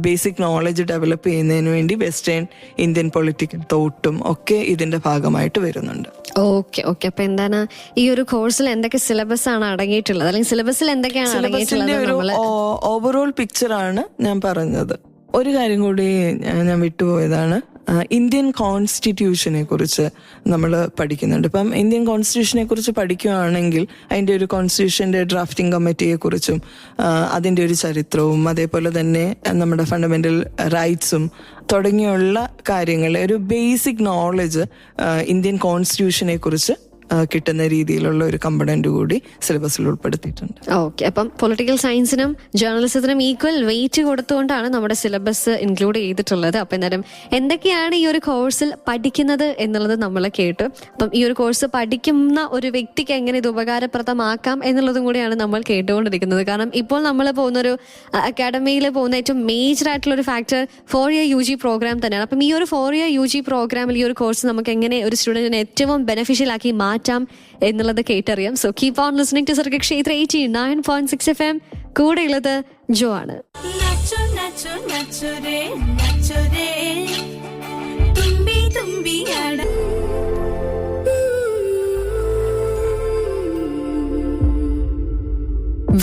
ബേസിക് നോളജ് ഡെവലപ്പ് ചെയ്യുന്നതിന് വേണ്ടി വെസ്റ്റേൺ ഇന്ത്യൻ പൊളിറ്റിക്കൽ തോട്ടും ഒക്കെ ഇതിന്റെ ഭാഗമായിട്ട് വരുന്നുണ്ട്. Okay okay. അപ്പൊ എന്താണ് ഈ ഒരു കോഴ്സിൽ എന്തൊക്കെ സിലബസ് ആണ് അടങ്ങിയിട്ടുള്ളത്, അല്ലെങ്കിൽ സിലബസിൽ എന്തൊക്കെയാണ് സിലബസിന്റെ ഒരു ഓവറോൾ പിക്ചറാണ് ഞാൻ പറഞ്ഞത്. ഒരു കാര്യം കൂടി ഞാൻ വിട്ടുപോയതാണ്, ഇന്ത്യൻ കോൺസ്റ്റിറ്റ്യൂഷനെ കുറിച്ച് നമ്മൾ പഠിക്കുന്നുണ്ട്. ഇപ്പം ഇന്ത്യൻ കോൺസ്റ്റിറ്റ്യൂഷനെ കുറിച്ച് പഠിക്കുകയാണെങ്കിൽ അതിൻ്റെ ഒരു കോൺസ്റ്റിറ്റ്യൂഷൻ്റെ ഡ്രാഫ്റ്റിംഗ് കമ്മിറ്റിയെ കുറിച്ചും അതിൻ്റെ ഒരു ചരിത്രവും അതേപോലെ തന്നെ നമ്മുടെ ഫണ്ടമെന്റൽ റൈറ്റ്സും തുടങ്ങിയുള്ള കാര്യങ്ങൾ, ഒരു ബേസിക് നോളജ് ഇന്ത്യൻ കോൺസ്റ്റിറ്റ്യൂഷനെ കുറിച്ച് കിട്ടുന്ന രീതിയിലുള്ള ഒരു കമ്പണന്റ് കൂടി സിലബസിൽ ഉൾപ്പെടുത്തിയിട്ടുണ്ട്. ഓക്കെ. അപ്പം പൊളിറ്റിക്കൽ സയൻസിനും ജേർണലിസത്തിനും ഈക്വൽ വെയിറ്റ് കൊടുത്തുകൊണ്ടാണ് നമ്മുടെ സിലബസ് ഇൻക്ലൂഡ് ചെയ്തിട്ടുള്ളത്. അപ്പം എന്നാലും എന്തൊക്കെയാണ് ഈ ഒരു കോഴ്സിൽ പഠിക്കുന്നത് എന്നുള്ളത് നമ്മൾ കേട്ടു. അപ്പം ഈ ഒരു കോഴ്സ് പഠിക്കുന്ന ഒരു വ്യക്തിക്ക് എങ്ങനെ ഇത് ഉപകാരപ്രദമാക്കാം എന്നുള്ളതും കൂടിയാണ് നമ്മൾ കേട്ടുകൊണ്ടിരിക്കുന്നത്. കാരണം ഇപ്പോൾ നമ്മൾ പോകുന്നൊരു അക്കാഡമിയിൽ പോകുന്ന ഏറ്റവും മേജർ ആയിട്ടുള്ള ഒരു ഫാക്ടർ 4 year UG പ്രോഗ്രാം തന്നെയാണ്. അപ്പം ഈ ഒരു 4 year UG പ്രോഗ്രാമിൽ ഈ ഒരു കോഴ്സ് നമുക്ക് എങ്ങനെ ഒരു സ്റ്റുഡന്റിനെ ഏറ്റവും ബെനിഫിഷ്യൽ ആക്കി മാറ്റാം എന്നുള്ളത് കേട്ടറിയാം. So keep on listening to Sarga Kshetra 89.6 FM. കൂടെ ഉള്ളത് ജോ ആണ്.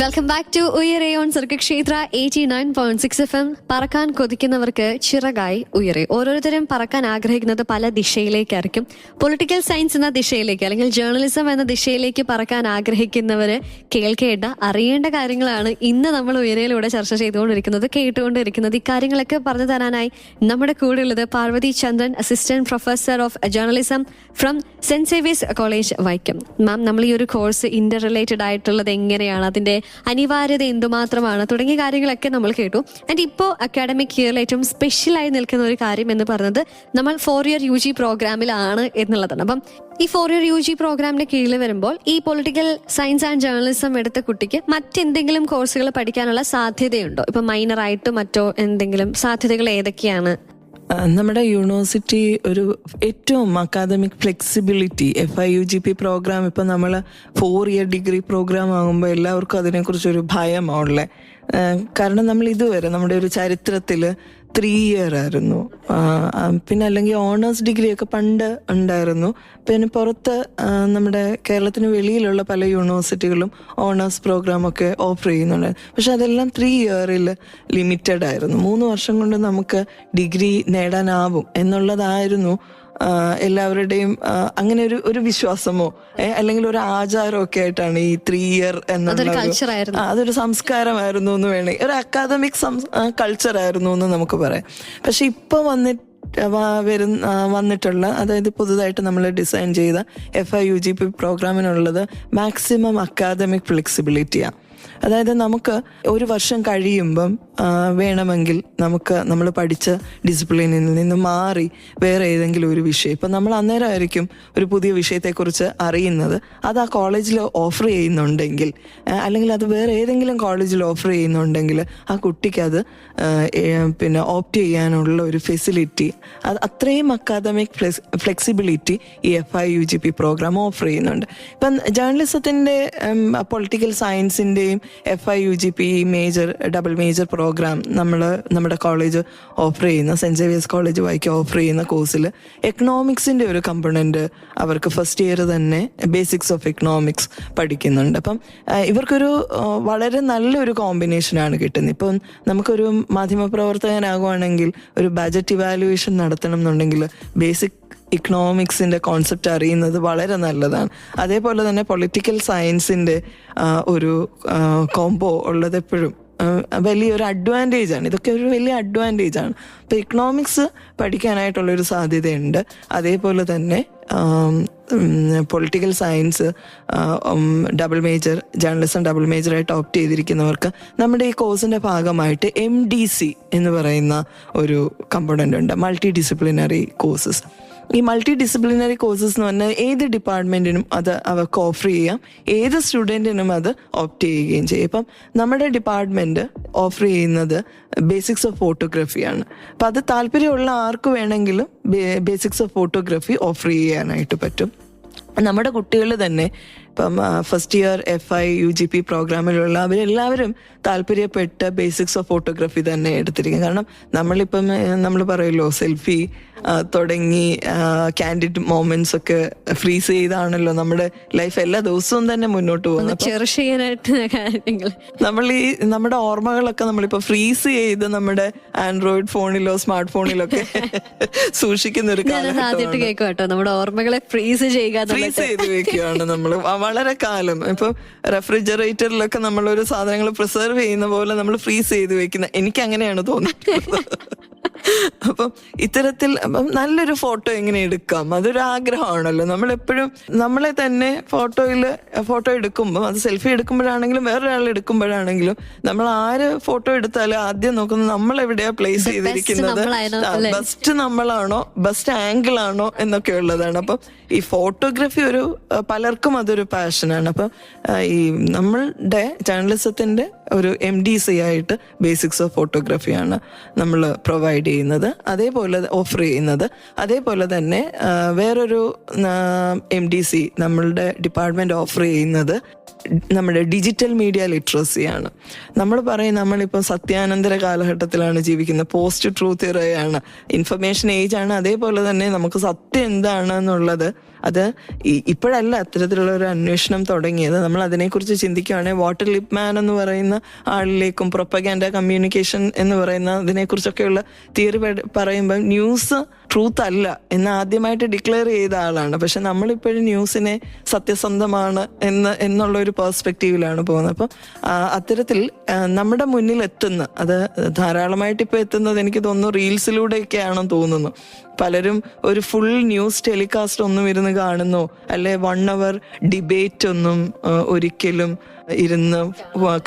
Welcome back to Uyare on Sarga Kshetra 89.6 FM. പറക്കാൻ കൊതിക്കുന്നവർക്ക് ചിറകായി ഉയരെ. ഓരോരുത്തരും പറക്കാൻ ആഗ്രഹിക്കുന്നത് പല ദിശയിലേക്കായിരിക്കും. പൊളിറ്റിക്കൽ സയൻസ് എന്ന ദിശയിലേക്ക് അല്ലെങ്കിൽ ജേർണലിസം എന്ന ദിശയിലേക്ക് പറക്കാൻ ആഗ്രഹിക്കുന്നവര് കേൾക്കേണ്ട അറിയേണ്ട കാര്യങ്ങളാണ് ഇന്ന് നമ്മൾ ഉയരയിലൂടെ ചർച്ച ചെയ്തുകൊണ്ടിരിക്കുന്നത്, കേട്ടുകൊണ്ടിരിക്കുന്നത്. ഇക്കാര്യങ്ങളൊക്കെ പറഞ്ഞു തരാനായി നമ്മുടെ കൂടെയുള്ളത് Parvathy Chandran, assistant professor of journalism from saint Xavier's college Vaikom. Ma'am, നമ്മൾ ഈ ഒരു കോഴ്സ് ഇന്റർ റിലേറ്റഡ് ആയിട്ടുള്ളത് എങ്ങനെയാണ്, അതിന്റെ അനിവാര്യത എന്തുമാത്രമാണ് തുടങ്ങിയ കാര്യങ്ങളൊക്കെ നമ്മൾ കേട്ടു. ആൻഡ് ഇപ്പോൾ അക്കാഡമിക് ഇയറിൽ ഏറ്റവും സ്പെഷ്യലായി നിൽക്കുന്ന ഒരു കാര്യം എന്ന് പറയുന്നത് നമ്മൾ 4 year UG പ്രോഗ്രാമിലാണ് എന്നുള്ളതാണ്. അപ്പം ഈ 4 year UG പ്രോഗ്രാമിന്റെ കീഴിൽ വരുമ്പോൾ ഈ പൊളിറ്റിക്കൽ സയൻസ് ആൻഡ് ജേർണലിസം എടുത്ത കുട്ടിക്ക് മറ്റെന്തെങ്കിലും കോഴ്സുകൾ പഠിക്കാനുള്ള സാധ്യതയുണ്ടോ? ഇപ്പൊ മൈനറായിട്ട് മറ്റോ എന്തെങ്കിലും സാധ്യതകൾ ഏതൊക്കെയാണ്? നമ്മുടെ യൂണിവേഴ്സിറ്റി ഒരു ഏറ്റവും അക്കാദമിക് ഫ്ലെക്സിബിലിറ്റി FIUGP പ്രോഗ്രാം ഇപ്പം നമ്മൾ 4 year ഡിഗ്രി പ്രോഗ്രാം ആകുമ്പോൾ എല്ലാവർക്കും അതിനെക്കുറിച്ചൊരു ഭയമാണുള്ളത്. കാരണം നമ്മൾ ഇതുവരെ നമ്മുടെ ഒരു ചരിത്രത്തിൽ 3 year ആയിരുന്നു. പിന്നെ അല്ലെങ്കിൽ ഓണേഴ്സ് ഡിഗ്രി ഒക്കെ പണ്ട് ഉണ്ടായിരുന്നു. പിന്നെ പുറത്ത് നമ്മുടെ കേരളത്തിന് വെളിയിലുള്ള പല യൂണിവേഴ്സിറ്റികളും ഓണേഴ്സ് പ്രോഗ്രാമൊക്കെ ഓഫർ ചെയ്യുന്നുണ്ടായിരുന്നു. പക്ഷെ അതെല്ലാം 3 year ലിമിറ്റഡ് ആയിരുന്നു. 3 വർഷം കൊണ്ട് നമുക്ക് ഡിഗ്രി നേടാനാവും എന്നുള്ളതായിരുന്നു എല്ലാവരുടെയും അങ്ങനെ ഒരു വിശ്വാസമോ അല്ലെങ്കിൽ ഒരു ആചാരമോ ഒക്കെ ആയിട്ടാണ് ഈ 3 year എന്നുള്ള അതൊരു സംസ്കാരമായിരുന്നു എന്ന് വേണമെങ്കിൽ, ഒരു അക്കാദമിക് കൾച്ചറായിരുന്നു എന്ന് നമുക്ക് പറയാം. പക്ഷെ ഇപ്പൊ വന്നിട്ടുള്ള, അതായത് പുതുതായിട്ട് നമ്മൾ ഡിസൈൻ ചെയ്ത FIUGP പ്രോഗ്രാമിനുള്ളത് മാക്സിമം അക്കാദമിക് ഫ്ലെക്സിബിലിറ്റിയാണ്. അതായത് നമുക്ക് ഒരു വർഷം കഴിയുമ്പം വേണമെങ്കിൽ നമുക്ക് നമ്മൾ പഠിച്ച ഡിസിപ്ലിനിൽ നിന്ന് മാറി വേറെ ഏതെങ്കിലും ഒരു വിഷയം, ഇപ്പം നമ്മൾ അന്നേരമായിരിക്കും ഒരു പുതിയ വിഷയത്തെക്കുറിച്ച് അറിയുന്നത്, അത് ആ കോളേജിൽ ഓഫർ ചെയ്യുന്നുണ്ടെങ്കിൽ അല്ലെങ്കിൽ അത് വേറെ ഏതെങ്കിലും കോളേജിൽ ഓഫർ ചെയ്യുന്നുണ്ടെങ്കിൽ ആ കുട്ടിക്ക് അത് പിന്നെ ഓപ്റ്റ് ചെയ്യാനുള്ള ഒരു ഫെസിലിറ്റി, അത് അത്രയും അക്കാദമിക് ഫ്ലെക്സിബിലിറ്റി ഈ FIUGP പ്രോഗ്രാം ഓഫർ ചെയ്യുന്നുണ്ട്. ഇപ്പം ജേർണലിസത്തിൻ്റെ പൊളിറ്റിക്കൽ സയൻസിൻ്റെയും FIUGP ഡബിൾ മേജർ പ്രോഗ്രാം നമ്മുടെ കോളേജ് ഓഫർ ചെയ്യുന്ന saint Xavier's college Vaikom offer ചെയ്യുന്ന കോഴ്സിൽ എക്കണോമിക്സിന്റെ ഒരു കമ്പണന്റ് അവർക്ക് ഫസ്റ്റ് ഇയർ തന്നെ ബേസിക്സ് ഓഫ് എക്കണോമിക്സ് പഠിക്കുന്നുണ്ട്. അപ്പം ഇവർക്കൊരു വളരെ നല്ലൊരു കോമ്പിനേഷനാണ് കിട്ടുന്നത്. ഇപ്പം നമുക്കൊരു മാധ്യമപ്രവർത്തകനാകുവാണെങ്കിൽ ഒരു ബജറ്റ് ഇവാലുവേഷൻ നടത്തണം എന്നുണ്ടെങ്കിൽ ബേസിക് ഇക്കണോമിക്സിന്റെ കോൺസെപ്റ്റ് അറിയുന്നത് വളരെ നല്ലതാണ്. അതേപോലെ തന്നെ പൊളിറ്റിക്കൽ സയൻസിന്റെ ഒരു കോംബോ ഉള്ളത് എപ്പോഴും വലിയൊരു അഡ്വാൻറ്റേജ് ആണ്. ഇതൊക്കെ ഒരു വലിയ അഡ്വാൻറ്റേജ് ആണ്. അപ്പോൾ ഇക്കണോമിക്സ് പഠിക്കാനായിട്ടുള്ളൊരു സാധ്യതയുണ്ട്. അതേപോലെ തന്നെ political science double major, journalism double മേജറായിട്ട് ഓപ്റ്റ് ചെയ്തിരിക്കുന്നവർക്ക് നമ്മുടെ ഈ കോഴ്സിൻ്റെ ഭാഗമായിട്ട് MDC എന്ന് പറയുന്ന ഒരു കമ്പോണൻ്റ് ഉണ്ട്, മൾട്ടി ഡിസിപ്ലിനറി കോഴ്സസ്. ഈ മൾട്ടി ഡിസിപ്ലിനറി കോഴ്സസ് എന്ന് പറഞ്ഞാൽ ഏത് ഡിപ്പാർട്ട്മെൻറ്റിനും അത് അവർക്ക് ഓഫർ ചെയ്യാം, ഏത് സ്റ്റുഡൻറ്റിനും അത് ഓപ്റ്റ് ചെയ്യുകയും ചെയ്യും. ഇപ്പം നമ്മുടെ ഡിപ്പാർട്ട്മെൻറ്റ് ഓഫർ ചെയ്യുന്നത് ബേസിക്സ് ഓഫ് ഫോട്ടോഗ്രാഫിയാണ്. അപ്പം അത് താല്പര്യമുള്ള ആർക്ക് വേണമെങ്കിലും ബേസിക്സ് ഓഫ് ഫോട്ടോഗ്രാഫി ഓഫർ ചെയ്യാനായിട്ട് പറ്റും. നമ്മുടെ കുട്ടികൾ തന്നെ ഇപ്പം ഫസ്റ്റ് ഇയർ FI UGP പ്രോഗ്രാമിലുള്ള അവരെല്ലാവരും താല്പര്യപ്പെട്ട ബേസിക്സ് ഓഫ് ഫോട്ടോഗ്രാഫി തന്നെ എടുത്തിരിക്കും. കാരണം നമ്മളിപ്പം നമ്മൾ പറയുമല്ലോ സെൽഫി തുടങ്ങി കാൻഡിഡ് മൊമെന്റ്സ് ഒക്കെ ഫ്രീസ് ചെയ്താണല്ലോ നമ്മുടെ ലൈഫ് എല്ലാ ദിവസവും തന്നെ മുന്നോട്ട് പോകുന്നത്. ചെറിഷ് ചെയ്യാനായിട്ട് കാര്യങ്ങൾ നമ്മുടെ ഓർമ്മകളൊക്കെ നമ്മളിപ്പോ ഫ്രീസ് ചെയ്ത് നമ്മുടെ ആൻഡ്രോയിഡ് ഫോണിലോ സ്മാർട്ട് ഫോണിലോ ഒക്കെ സൂക്ഷിക്കുന്ന ഒരു ആദ്യമായിട്ട് കേൾക്കും കേട്ടോ, നമ്മുടെ ഓർമ്മകളെ ഫ്രീസ് ഫ്രീസ് ചെയ്ത് വെക്കുകയാണ് നമ്മൾ വളരെ കാലം. ഇപ്പൊ റെഫ്രിജറേറ്ററിലൊക്കെ നമ്മളൊരു സാധനങ്ങൾ പ്രിസർവ് ചെയ്യുന്ന പോലെ നമ്മൾ ഫ്രീസ് ചെയ്ത് വെക്കുന്ന, എനിക്ക് അങ്ങനെയാണ് തോന്നിയിട്ടുള്ളത്. അപ്പം ഇത്തരത്തിൽ നല്ലൊരു ഫോട്ടോ എങ്ങനെ എടുക്കാം, അതൊരു ആഗ്രഹമാണല്ലോ. നമ്മളെപ്പോഴും നമ്മളെ തന്നെ ഫോട്ടോ എടുക്കുമ്പോൾ, അത് സെൽഫി എടുക്കുമ്പോഴാണെങ്കിലും വേറൊരാൾ എടുക്കുമ്പോഴാണെങ്കിലും, നമ്മൾ ആര് ഫോട്ടോ എടുത്താലും ആദ്യം നോക്കുന്നത് നമ്മൾ എവിടെയാ പ്ലേസ് ചെയ്തിരിക്കുന്നത്, ബെസ്റ്റ് നമ്മളാണോ ബെസ്റ്റ് ആംഗിൾ ആണോ എന്നൊക്കെ ഉള്ളതാണ്. അപ്പം ഈ ഫോട്ടോഗ്രാഫി പലർക്കും അതൊരു പാഷനാണ്. അപ്പം ഈ നമ്മളുടെ ജേർണലിസത്തിന്റെ ഒരു MDC ആയിട്ട് ബേസിക്സ് ഓഫ് ഫോട്ടോഗ്രാഫിയാണ് നമ്മൾ പ്രൊവൈഡ് ചെയ്യുന്നത്, അതേപോലെ ഓഫർ ചെയ്യുന്നത്. അതേപോലെ തന്നെ വേറൊരു MDC നമ്മളുടെ ഡിപ്പാർട്ട്മെന്റ് ഓഫർ ചെയ്യുന്നത് നമ്മുടെ ഡിജിറ്റൽ മീഡിയ ലിറ്ററസിയാണ്. നമ്മൾ പറയും നമ്മളിപ്പോൾ സത്യാനന്തര കാലഘട്ടത്തിലാണ് ജീവിക്കുന്നത്, പോസ്റ്റ് ട്രൂത്ത് ഇറയാണ്, ഇൻഫർമേഷൻ ഏജ് ആണ്. അതേപോലെ തന്നെ നമുക്ക് സത്യം എന്താണെന്നുള്ളത് അത് ഇപ്പോഴല്ല അത്തരത്തിലുള്ള ഒരു അന്വേഷണം തുടങ്ങിയത്. നമ്മൾ അതിനെക്കുറിച്ച് ചിന്തിക്കുകയാണെങ്കിൽ വാട്ടർ ലിപ്മാൻ എന്ന് പറയുന്ന ആളിലേക്കും പ്രൊപ്പഗാൻഡ കമ്മ്യൂണിക്കേഷൻ എന്ന് പറയുന്ന അതിനെക്കുറിച്ചൊക്കെയുള്ള തിയറി പറയുമ്പോൾ ന്യൂസ് ട്രൂത്ത് അല്ല എന്ന് ആദ്യമായിട്ട് ഡിക്ലെയർ ചെയ്ത ആളാണ്. പക്ഷെ നമ്മളിപ്പോഴും ന്യൂസിനെ സത്യസന്ധമാണ് എന്നുള്ള ഒരു പെർസ്പെക്റ്റീവിലാണ് പോകുന്നത്. അപ്പം അത്തരത്തിൽ നമ്മുടെ മുന്നിൽ എത്തുന്ന, അത് ധാരാളമായിട്ട് ഇപ്പോൾ എത്തുന്നത് എനിക്ക് തോന്നുന്നു റീൽസിലൂടെയൊക്കെയാണെന്ന് തോന്നുന്നു. പലരും ഒരു ഫുൾ ന്യൂസ് ടെലികാസ്റ്റ് ഒന്നും ഇരുന്ന് കാണുന്നോ, അല്ലെ 1 hour ഡിബേറ്റ് ഒന്നും ഒരിക്കലും ഇരുന്ന്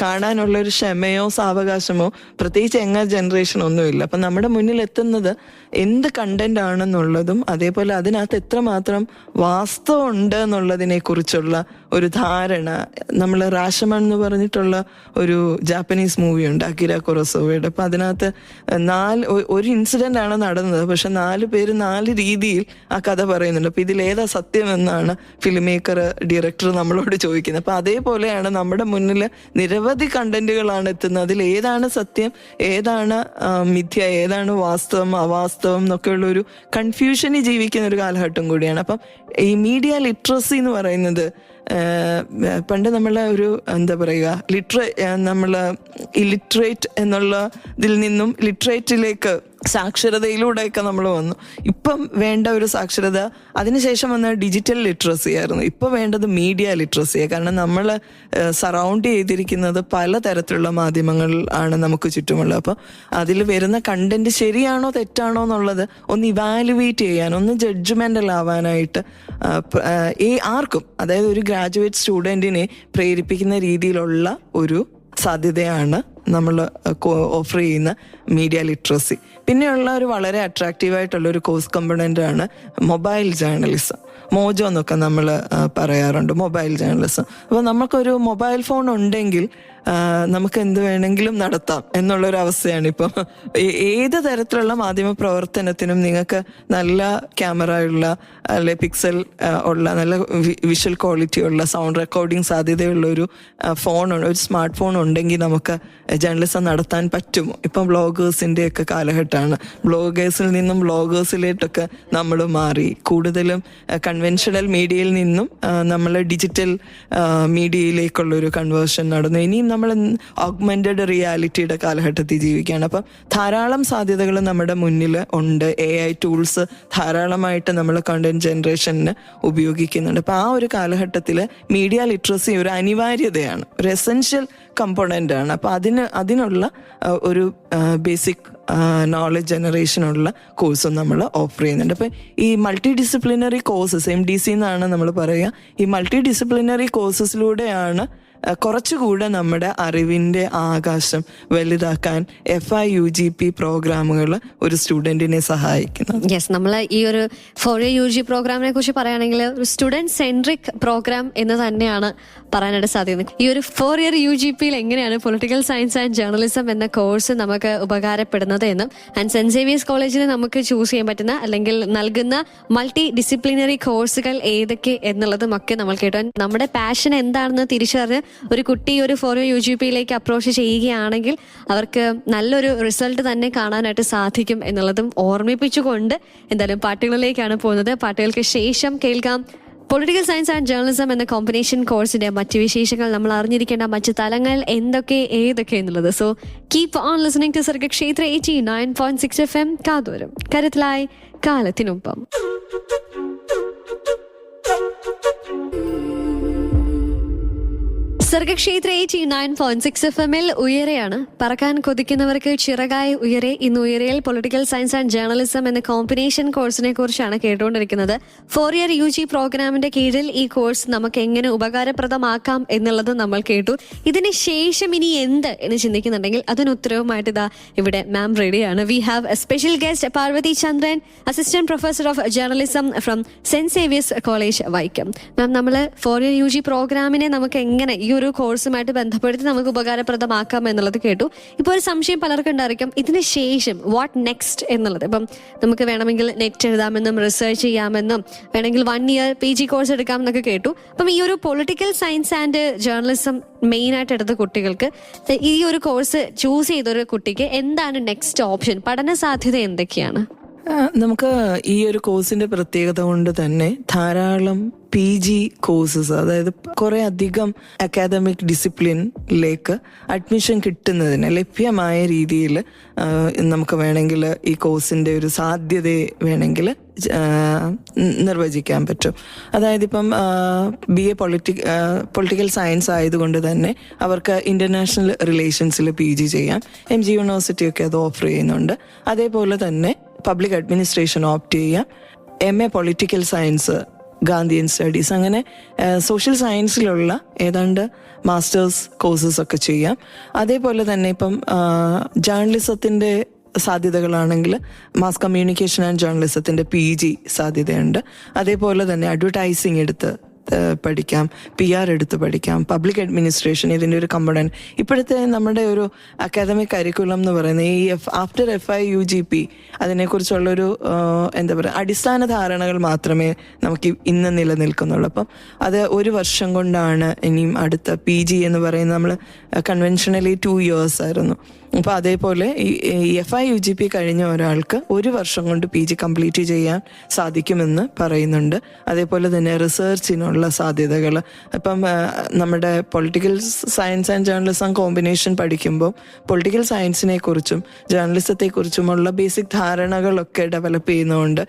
കാണാനുള്ള ഒരു ക്ഷമയോ സാവകാശമോ പ്രത്യേകിച്ച് യങ്ങർ ജനറേഷൻ ഒന്നുമില്ല. അപ്പം നമ്മുടെ മുന്നിൽ എത്തുന്നത് എന്ത് കണ്ടന്റ് ആണെന്നുള്ളതും അതേപോലെ അതിനകത്ത് എത്രമാത്രം വാസ്തവം ഉണ്ട് എന്നുള്ളതിനെ കുറിച്ചുള്ള ഒരു ധാരണ. നമ്മൾ റാഷമൺ എന്ന് പറഞ്ഞിട്ടുള്ള ഒരു ജാപ്പനീസ് മൂവിയുണ്ട് അകിര കുറോസാവയുടെ. അപ്പം അതിനകത്ത് ഒരു ഇൻസിഡന്റ് ആണ് നടന്നത്, പക്ഷെ 4 പേര് 4 രീതിയിൽ ആ കഥ പറയുന്നുണ്ട്. അപ്പൊ ഇതിലേതാ സത്യം എന്നാണ് ഫിലിം മേക്കർ ഡയറക്ടർ നമ്മളോട് ചോദിക്കുന്നത്. അപ്പൊ അതേപോലെയാണ് നമ്മുടെ മുന്നിൽ നിരവധി കണ്ടന്റുകളാണ് എത്തുന്നത്. അതിൽ ഏതാണ് സത്യം, ഏതാണ് മിഥ്യ, ഏതാണ് വാസ്തവം അവാസ്തവം എന്നൊക്കെയുള്ള ഒരു കൺഫ്യൂഷനിൽ ജീവിക്കുന്ന ഒരു കാലഘട്ടം കൂടിയാണ്. അപ്പം ഈ മീഡിയ ലിറ്ററസി എന്ന് പറയുന്നത് പണ്ട് നമ്മളെ ഒരു എന്താ പറയുക നമ്മള് ഇലിറ്ററേറ്റ് എന്നുള്ള ഇതിൽ നിന്നും ലിറ്ററേറ്റിലേക്ക് സാക്ഷരതയിലൂടെയൊക്കെ നമ്മൾ വന്നു. ഇപ്പം വേണ്ട ഒരു സാക്ഷരത അതിനുശേഷം വന്ന ഡിജിറ്റൽ ലിറ്ററസി ആയിരുന്നു. ഇപ്പം വേണ്ടത് മീഡിയ ലിറ്ററസിയാണ്. കാരണം നമ്മൾ സറൗണ്ട് ചെയ്തിരിക്കുന്നത് പലതരത്തിലുള്ള മാധ്യമങ്ങൾ ആണ് നമുക്ക് ചുറ്റുമുള്ളത്. അപ്പം അതിൽ വരുന്ന കണ്ടന്റ് ശരിയാണോ തെറ്റാണോ എന്നുള്ളത് ഒന്ന് ഇവാലുവേറ്റ് ചെയ്യാൻ, ഒന്ന് ജഡ്ജ്മെന്റൽ ആവാനായിട്ട് ആർക്കും, അതായത് ഒരു ഗ്രാജുവേറ്റ് സ്റ്റുഡൻറ്റിനെ പ്രേരിപ്പിക്കുന്ന രീതിയിലുള്ള ഒരു സാധ്യതയാണ് നമ്മൾ ഓഫർ ചെയ്യുന്ന മീഡിയ ലിറ്ററസി. പിന്നെയുള്ള ഒരു വളരെ അട്രാക്റ്റീവായിട്ടുള്ള ഒരു കോഴ്സ് കമ്പണൻ്റ് ആണ് മൊബൈൽ ജേർണലിസം. മോജോ എന്നൊക്കെ നമ്മൾ പറയാറുണ്ട്, മൊബൈൽ ജേർണലിസം. അപ്പോൾ നമുക്കൊരു മൊബൈൽ ഫോൺ ഉണ്ടെങ്കിൽ നമുക്ക് എന്ത് വേണമെങ്കിലും നടത്താം എന്നുള്ളൊരു അവസ്ഥയാണ് ഇപ്പം. ഏത് തരത്തിലുള്ള മാധ്യമ പ്രവർത്തനത്തിനും നിങ്ങൾക്ക് നല്ല ക്യാമറയുള്ള അല്ലെ പിക്സൽ ഉള്ള നല്ല വിഷ്വൽ ക്വാളിറ്റി ഉള്ള സൗണ്ട് റെക്കോർഡിംഗ് സാധ്യതയുള്ള ഒരു ഒരു സ്മാർട്ട് ഫോൺ ഉണ്ടെങ്കിൽ നമുക്ക് ജേർണലിസം നടത്താൻ പറ്റുമോ? ഇപ്പം വ്ളോഗേഴ്സിൻ്റെ ഒക്കെ കാലഘട്ടമാണ്. വ്ളോഗേഴ്സിൽ നിന്നും വ്ളോഗേഴ്സിലേട്ടൊക്കെ നമ്മൾ മാറി കൂടുതലും കൺവെൻഷണൽ മീഡിയയിൽ നിന്നും നമ്മൾ ഡിജിറ്റൽ മീഡിയയിലേക്കുള്ളൊരു കൺവേർഷൻ നടന്നു. ഇനിയും നമ്മൾ ഓഗ്മെന്റഡ് റിയാലിറ്റിയുടെ കാലഘട്ടത്തിൽ ജീവിക്കുകയാണ്. അപ്പം ധാരാളം സാധ്യതകൾ നമ്മുടെ മുന്നിൽ ഉണ്ട്. AI ടൂൾസ് ധാരാളമായിട്ട് നമ്മൾ കണ്ടന്റ് ജനറേഷന് ഉപയോഗിക്കുന്നുണ്ട്. അപ്പം ആ ഒരു കാലഘട്ടത്തിൽ മീഡിയ ലിറ്ററസി ഒരു അനിവാര്യതയാണ്, ഒരു എസെൻഷ്യൽ കമ്പോണൻ്റ് ആണ്. അപ്പം അതിനുള്ള ഒരു ബേസിക് നോളജ് ജനറേഷനുള്ള കോഴ്സും നമ്മൾ ഓഫർ ചെയ്യുന്നുണ്ട്. അപ്പം ഈ മൾട്ടി ഡിസിപ്ലിനറി കോഴ്സസ് MDC എന്നാണ് നമ്മൾ പറയുക. ഈ മൾട്ടി ഡിസിപ്ലിനറി കോഴ്സസിലൂടെയാണ് കുറച്ചുകൂടെ നമ്മുടെ അറിവിൻ്റെ ആകാശം വലുതാക്കാൻ FI UGP പ്രോഗ്രാമുകൾ ഒരു സ്റ്റുഡൻറ്റിനെ സഹായിക്കുന്നത്. യെസ്, നമ്മൾ ഈ ഒരു 4A UG പ്രോഗ്രാമിനെ കുറിച്ച് പറയുകയാണെങ്കിൽ ഒരു സ്റ്റുഡൻറ് സെൻട്രിക് പ്രോഗ്രാം എന്ന് തന്നെയാണ് പറയാനായിട്ട് സാധിക്കുന്നത്. ഈ ഒരു 4 year UGPയിൽ എങ്ങനെയാണ് പൊളിറ്റിക്കൽ സയൻസ് ആൻഡ് ജേർണലിസം എന്ന കോഴ്സ് നമുക്ക് ഉപകാരപ്പെടുന്നത് എന്നും ആൻഡ് സെന്റ് സേവിയേഴ്സ് കോളേജിൽ നമുക്ക് ചൂസ് ചെയ്യാൻ പറ്റുന്ന അല്ലെങ്കിൽ നൽകുന്ന മൾട്ടി ഡിസിപ്ലിനറി കോഴ്സുകൾ ഏതൊക്കെ എന്നുള്ളതും ഒക്കെ നമ്മൾ കേട്ടു. നമ്മുടെ പാഷൻ എന്താണെന്ന് തിരിച്ചറിഞ്ഞ് ഒരു കുട്ടി ഒരു 4 year UGPയിലേക്ക് അപ്രോച്ച് ചെയ്യുകയാണെങ്കിൽ അവർക്ക് നല്ലൊരു റിസൾട്ട് തന്നെ കാണാനായിട്ട് സാധിക്കും എന്നുള്ളതും ഓർമ്മിപ്പിച്ചുകൊണ്ട് എന്തായാലും പാട്ടുകളിലേക്കാണ് പോകുന്നത്. പാട്ടുകൾക്ക് ശേഷം കേൾക്കാം പൊളിറ്റിക്കൽ സയൻസ് ആൻഡ് ജേർണലിസം എന്ന കോമ്പിനേഷൻ കോഴ്സിന്റെ മറ്റു വിശേഷങ്ങൾ, നമ്മൾ അറിഞ്ഞിരിക്കേണ്ട മറ്റു തലങ്ങൾ എന്തൊക്കെ ഏതൊക്കെ എന്നുള്ളത്. So keep on listening to Sargakshetra 89.6 FM കാതോരം കരുതലായി കാലത്തിനൊപ്പം. സർഗക്ഷേത്ര 89.6 FM-ൽ ഉയരെയാണ്. പറക്കാൻ കൊതിക്കുന്നവർക്ക് ചിറകായി ഉയരെ. ഇന്ന് ഉയരയിൽ പൊളിറ്റിക്കൽ സയൻസ് ആൻഡ് ജേർണലിസം എന്ന കോമ്പിനേഷൻ കോഴ്സിനെ കുറിച്ചാണ് കേട്ടുകൊണ്ടിരിക്കുന്നത്. 4 year UG പ്രോഗ്രാമിന്റെ കീഴിൽ ഈ കോഴ്സ് നമുക്ക് എങ്ങനെ ഉപകാരപ്രദമാക്കാം എന്നുള്ളത് നമ്മൾ കേട്ടു. ഇതിന് ശേഷം ഇനി എന്ത് എന്ന് ചിന്തിക്കുന്നുണ്ടെങ്കിൽ അതിന് ഉത്തരവുമായിട്ട് ഇതാ ഇവിടെ മാം റെഡിയാണ്. We have a special guest Parvathy Chandran, assistant professor of journalism from saint Xavier's college Vaikom. Ma'am, നമ്മൾ 4 year UG പ്രോഗ്രാമിനെ നമുക്ക് എങ്ങനെ ഈ ഒരു കോഴ്സുമായിട്ട് ബന്ധപ്പെടുത്തി നമുക്ക് ഉപകാരപ്രദമാക്കാം എന്നുള്ളത് കേട്ടു. ഇപ്പോൾ ഒരു സംശയം പലർക്കും ഉണ്ടായിരിക്കും, ഇതിന് ശേഷം വാട്ട് നെക്സ്റ്റ് എന്നുള്ളത്. ഇപ്പം നമുക്ക് വേണമെങ്കിൽ നെറ്റ് എഴുതാമെന്നും റിസർച്ച് ചെയ്യാമെന്നും വേണമെങ്കിൽ 1 year PG കോഴ്സ് എടുക്കാം എന്നൊക്കെ കേട്ടു. അപ്പം ഈ ഒരു പൊളിറ്റിക്കൽ സയൻസ് ആൻഡ് ജേർണലിസം മെയിനായിട്ട് എടുത്ത കുട്ടികൾക്ക് ഈ ഒരു കോഴ്സ് ചൂസ് ചെയ്തൊരു കുട്ടിക്ക് എന്താണ് നെക്സ്റ്റ് ഓപ്ഷൻ, പഠന സാധ്യത എന്തൊക്കെയാണ്? നമുക്ക് ഈ ഒരു കോഴ്സിന്റെ പ്രത്യേകത കൊണ്ട് തന്നെ ധാരാളം PG കോഴ്സസ്, അതായത് കുറെ അധികം അക്കാദമിക് ഡിസിപ്ലിനിലേക്ക് അഡ്മിഷൻ കിട്ടുന്നതിന് ലഭ്യമായ രീതിയിൽ നമുക്ക് വേണമെങ്കിൽ ഈ കോഴ്സിന്റെ ഒരു സാധ്യതയെ വേണമെങ്കിൽ നിർവചിക്കാൻ പറ്റും. അതായത് ഇപ്പം BA പൊളിറ്റിക്കൽ സയൻസ് ആയതുകൊണ്ട് തന്നെ അവർക്ക് ഇന്റർനാഷണൽ റിലേഷൻസിൽ PG ചെയ്യാം. MG യൂണിവേഴ്സിറ്റി ഒക്കെ അത് ഓഫർ ചെയ്യുന്നുണ്ട്. അതേപോലെ തന്നെ പബ്ലിക് അഡ്മിനിസ്ട്രേഷൻ ഓപ്റ്റ് ചെയ്യാം. MA political science, Gandhian studies, അങ്ങനെ സോഷ്യൽ സയൻസിലുള്ള ഏതാണ്ട് മാസ്റ്റേഴ്സ് കോഴ്സസ് ഒക്കെ ചെയ്യാം. അതേപോലെ തന്നെ ഇപ്പം ജേർണലിസത്തിന്റെ സാധ്യതകളാണെങ്കിൽ മാസ് കമ്മ്യൂണിക്കേഷൻ ആൻഡ് ജേർണലിസത്തിന്റെ PG സാധ്യതയുണ്ട്. അതേപോലെ തന്നെ അഡ്വർടൈസിങ് എടുത്ത് പഠിക്കാം, PR എടുത്ത് പഠിക്കാം, പബ്ലിക് അഡ്മിനിസ്ട്രേഷൻ ഇതിൻ്റെ ഒരു കമ്പണന്റ്. ഇപ്പോഴത്തെ നമ്മുടെ ഒരു അക്കാദമിക് കരിക്കുലം എന്ന് പറയുന്നത് ഈ ആഫ്റ്റർ FI UGP അതിനെക്കുറിച്ചുള്ളൊരു എന്താ പറയുക അടിസ്ഥാന ധാരണകൾ മാത്രമേ നമുക്ക് ഇന്ന് നിലനിൽക്കുന്നുള്ളൂ. അപ്പം അത് 1 വർഷം കൊണ്ടാണ്. ഇനിയും അടുത്ത PG എന്ന് പറയുന്നത് നമ്മൾ കൺവെൻഷനലി 2 years ആയിരുന്നു. അപ്പോൾ അതേപോലെ ഈ FI UGP കഴിഞ്ഞ ഒരാൾക്ക് 1 വർഷം കൊണ്ട് PG കംപ്ലീറ്റ് ചെയ്യാൻ സാധിക്കുമെന്ന് പറയുന്നുണ്ട്. അതേപോലെ തന്നെ റിസർച്ചിനുള്ള സാധ്യതകൾ, ഇപ്പം നമ്മുടെ political science and journalism combination പഠിക്കുമ്പോൾ പൊളിറ്റിക്കൽ സയൻസിനെ കുറിച്ചും ജേർണലിസത്തെ കുറിച്ചുമുള്ള ബേസിക് ധാരണകളൊക്കെ ഡെവലപ്പ് ചെയ്യുന്നതുകൊണ്ട്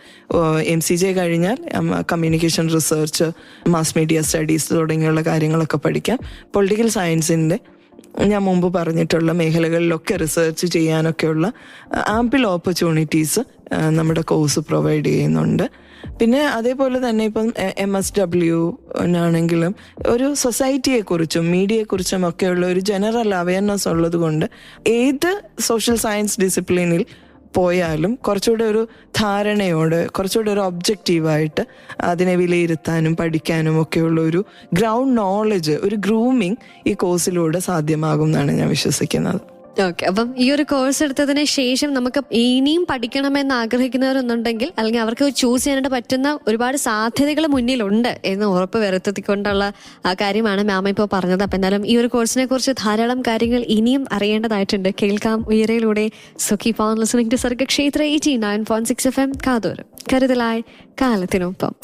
MCJ കഴിഞ്ഞാൽ communication research, mass media studies തുടങ്ങിയുള്ള കാര്യങ്ങളൊക്കെ പഠിക്കാം. പൊളിറ്റിക്കൽ സയൻസിൻ്റെ ഞാൻ മുമ്പ് പറഞ്ഞിട്ടുള്ള മേഖലകളിലൊക്കെ റിസർച്ച് ചെയ്യാനൊക്കെയുള്ള ആംപിൾ ഓപ്പർച്യൂണിറ്റീസ് നമ്മുടെ കോഴ്സ് പ്രൊവൈഡ് ചെയ്യുന്നുണ്ട്. പിന്നെ അതേപോലെ തന്നെ ഇപ്പം MSW-നാണെങ്കിലും ഒരു സൊസൈറ്റിയെക്കുറിച്ചും മീഡിയയെക്കുറിച്ചും ഒക്കെയുള്ള ഒരു ജനറൽ അവയർനെസ് ഉള്ളത് കൊണ്ട് ഏത് സോഷ്യൽ സയൻസ് ഡിസിപ്ലിനിൽ പോയാലും കുറച്ചുകൂടെ ഒരു ധാരണയോട്, കുറച്ചുകൂടെ ഒരു ഒബ്ജക്റ്റീവായിട്ട് അതിനെ വിലയിരുത്താനും പഠിക്കാനും ഒക്കെയുള്ള ഒരു ഗ്രൗണ്ട് നോളജ്, ഒരു ഗ്രൂമിങ് ഈ കോഴ്സിലൂടെ സാധ്യമാകും എന്നാണ് ഞാൻ വിശ്വസിക്കുന്നത്. ഓക്കെ, അപ്പം ഈ ഒരു കോഴ്സ് എടുത്തതിന് ശേഷം നമുക്ക് ഇനിയും പഠിക്കണമെന്ന് ആഗ്രഹിക്കുന്നവരൊന്നുണ്ടെങ്കിൽ അല്ലെങ്കിൽ അവർക്ക് ചൂസ് ചെയ്യാനായിട്ട് പറ്റുന്ന ഒരുപാട് സാധ്യതകൾ മുന്നിലുണ്ട് എന്ന് ഉറപ്പ് വരുത്തിക്കൊണ്ടുള്ള കാര്യമാണ് മാം ഇപ്പോൾ പറഞ്ഞത്. അപ്പം എന്നാലും ഈ ഒരു കോഴ്സിനെ കുറിച്ച് ധാരാളം കാര്യങ്ങൾ ഇനിയും അറിയേണ്ടതായിട്ടുണ്ട്. കേൾക്കാം ഉയരയിലൂടെ. So keep on listening to Sargakshetra 89.6 FM കാതോരം കരുതലായി കാലത്തിനൊപ്പം.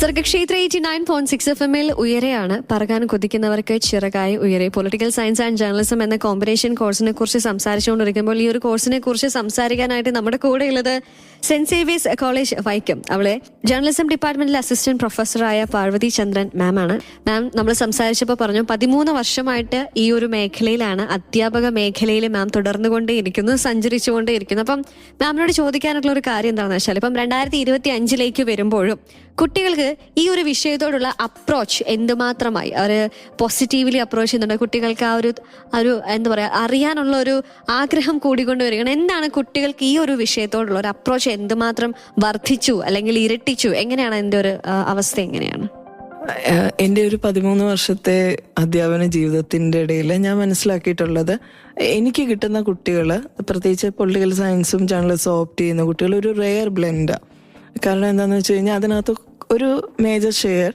സർഗക്ഷേത്ര 89.6 FM ഉയരെയാണ് പറകാൻ കൊതിക്കുന്നവർക്ക് ചിറകായി ഉയരെ. പൊളിറ്റിക്കൽ സയൻസ് ആൻഡ് ജേർണലിസം എന്ന കോമ്പിനേഷൻ കോഴ്സിനെ കുറിച്ച് സംസാരിച്ചുകൊണ്ടിരിക്കുമ്പോൾ ഈ ഒരു കോഴ്സിനെ കുറിച്ച് സംസാരിക്കാനായിട്ട് നമ്മുടെ കൂടെ ഉള്ളത് സെന്റ് സേവിയേഴ്സ് കോളേജ് വൈക്കം. അവളെ ജേർണലിസം ഡിപ്പാർട്ട്മെന്റിലെ അസിസ്റ്റന്റ് പ്രൊഫസറായ പാർവതി ചന്ദ്രൻ മാം ആണ്. മാം നമ്മൾ സംസാരിച്ചപ്പോൾ പറഞ്ഞു 13 വർഷമായിട്ട് ഈ ഒരു മേഖലയിലാണ്, അധ്യാപക മേഖലയിൽ മാം തുടർന്നുകൊണ്ടേയിരിക്കുന്നു, സഞ്ചരിച്ചുകൊണ്ടേയിരിക്കുന്നു. അപ്പം മാമിനോട് ചോദിക്കാനുള്ള ഒരു കാര്യം എന്താണെന്ന് വെച്ചാൽ, ഇപ്പം 2025 വരുമ്പോഴും കുട്ടികൾക്ക് ഈ ഒരു വിഷയത്തോടുള്ള അപ്രോച്ച് എന്തുമാത്രമായി അവർ പോസിറ്റീവ്ലി അപ്രോച്ച് ചെയ്യുന്നുണ്ട്? കുട്ടികൾക്ക് ആ ഒരു എന്താ പറയുക, അറിയാനുള്ള ഒരു ആഗ്രഹം കൂടിക്കൊണ്ടുവരികയാണ്. എന്താണ് കുട്ടികൾക്ക് ഈ ഒരു വിഷയത്തോടുള്ള ഒരു അപ്രോച്ച് എന്തുമാത്രം വർദ്ധിച്ചു അല്ലെങ്കിൽ ഇരട്ടിച്ചു? എങ്ങനെയാണ് അതിൻ്റെ ഒരു അവസ്ഥ എങ്ങനെയാണ്? എൻ്റെ ഒരു 13 വർഷത്തെ അധ്യാപന ജീവിതത്തിൻ്റെ ഇടയിൽ ഞാൻ മനസ്സിലാക്കിയിട്ടുള്ളത്, എനിക്ക് കിട്ടുന്ന കുട്ടികൾ, പ്രത്യേകിച്ച് പൊളിറ്റിക്കൽ സയൻസും ജേർണലിസം ഓപ്റ്റ് ചെയ്യുന്ന കുട്ടികൾ ഒരു റെയർ ബ്ലെൻഡാണ്. കാരണം എന്താണെന്ന് വെച്ച് കഴിഞ്ഞാൽ അതിനകത്ത് ഒരു മേജർ ഷെയർ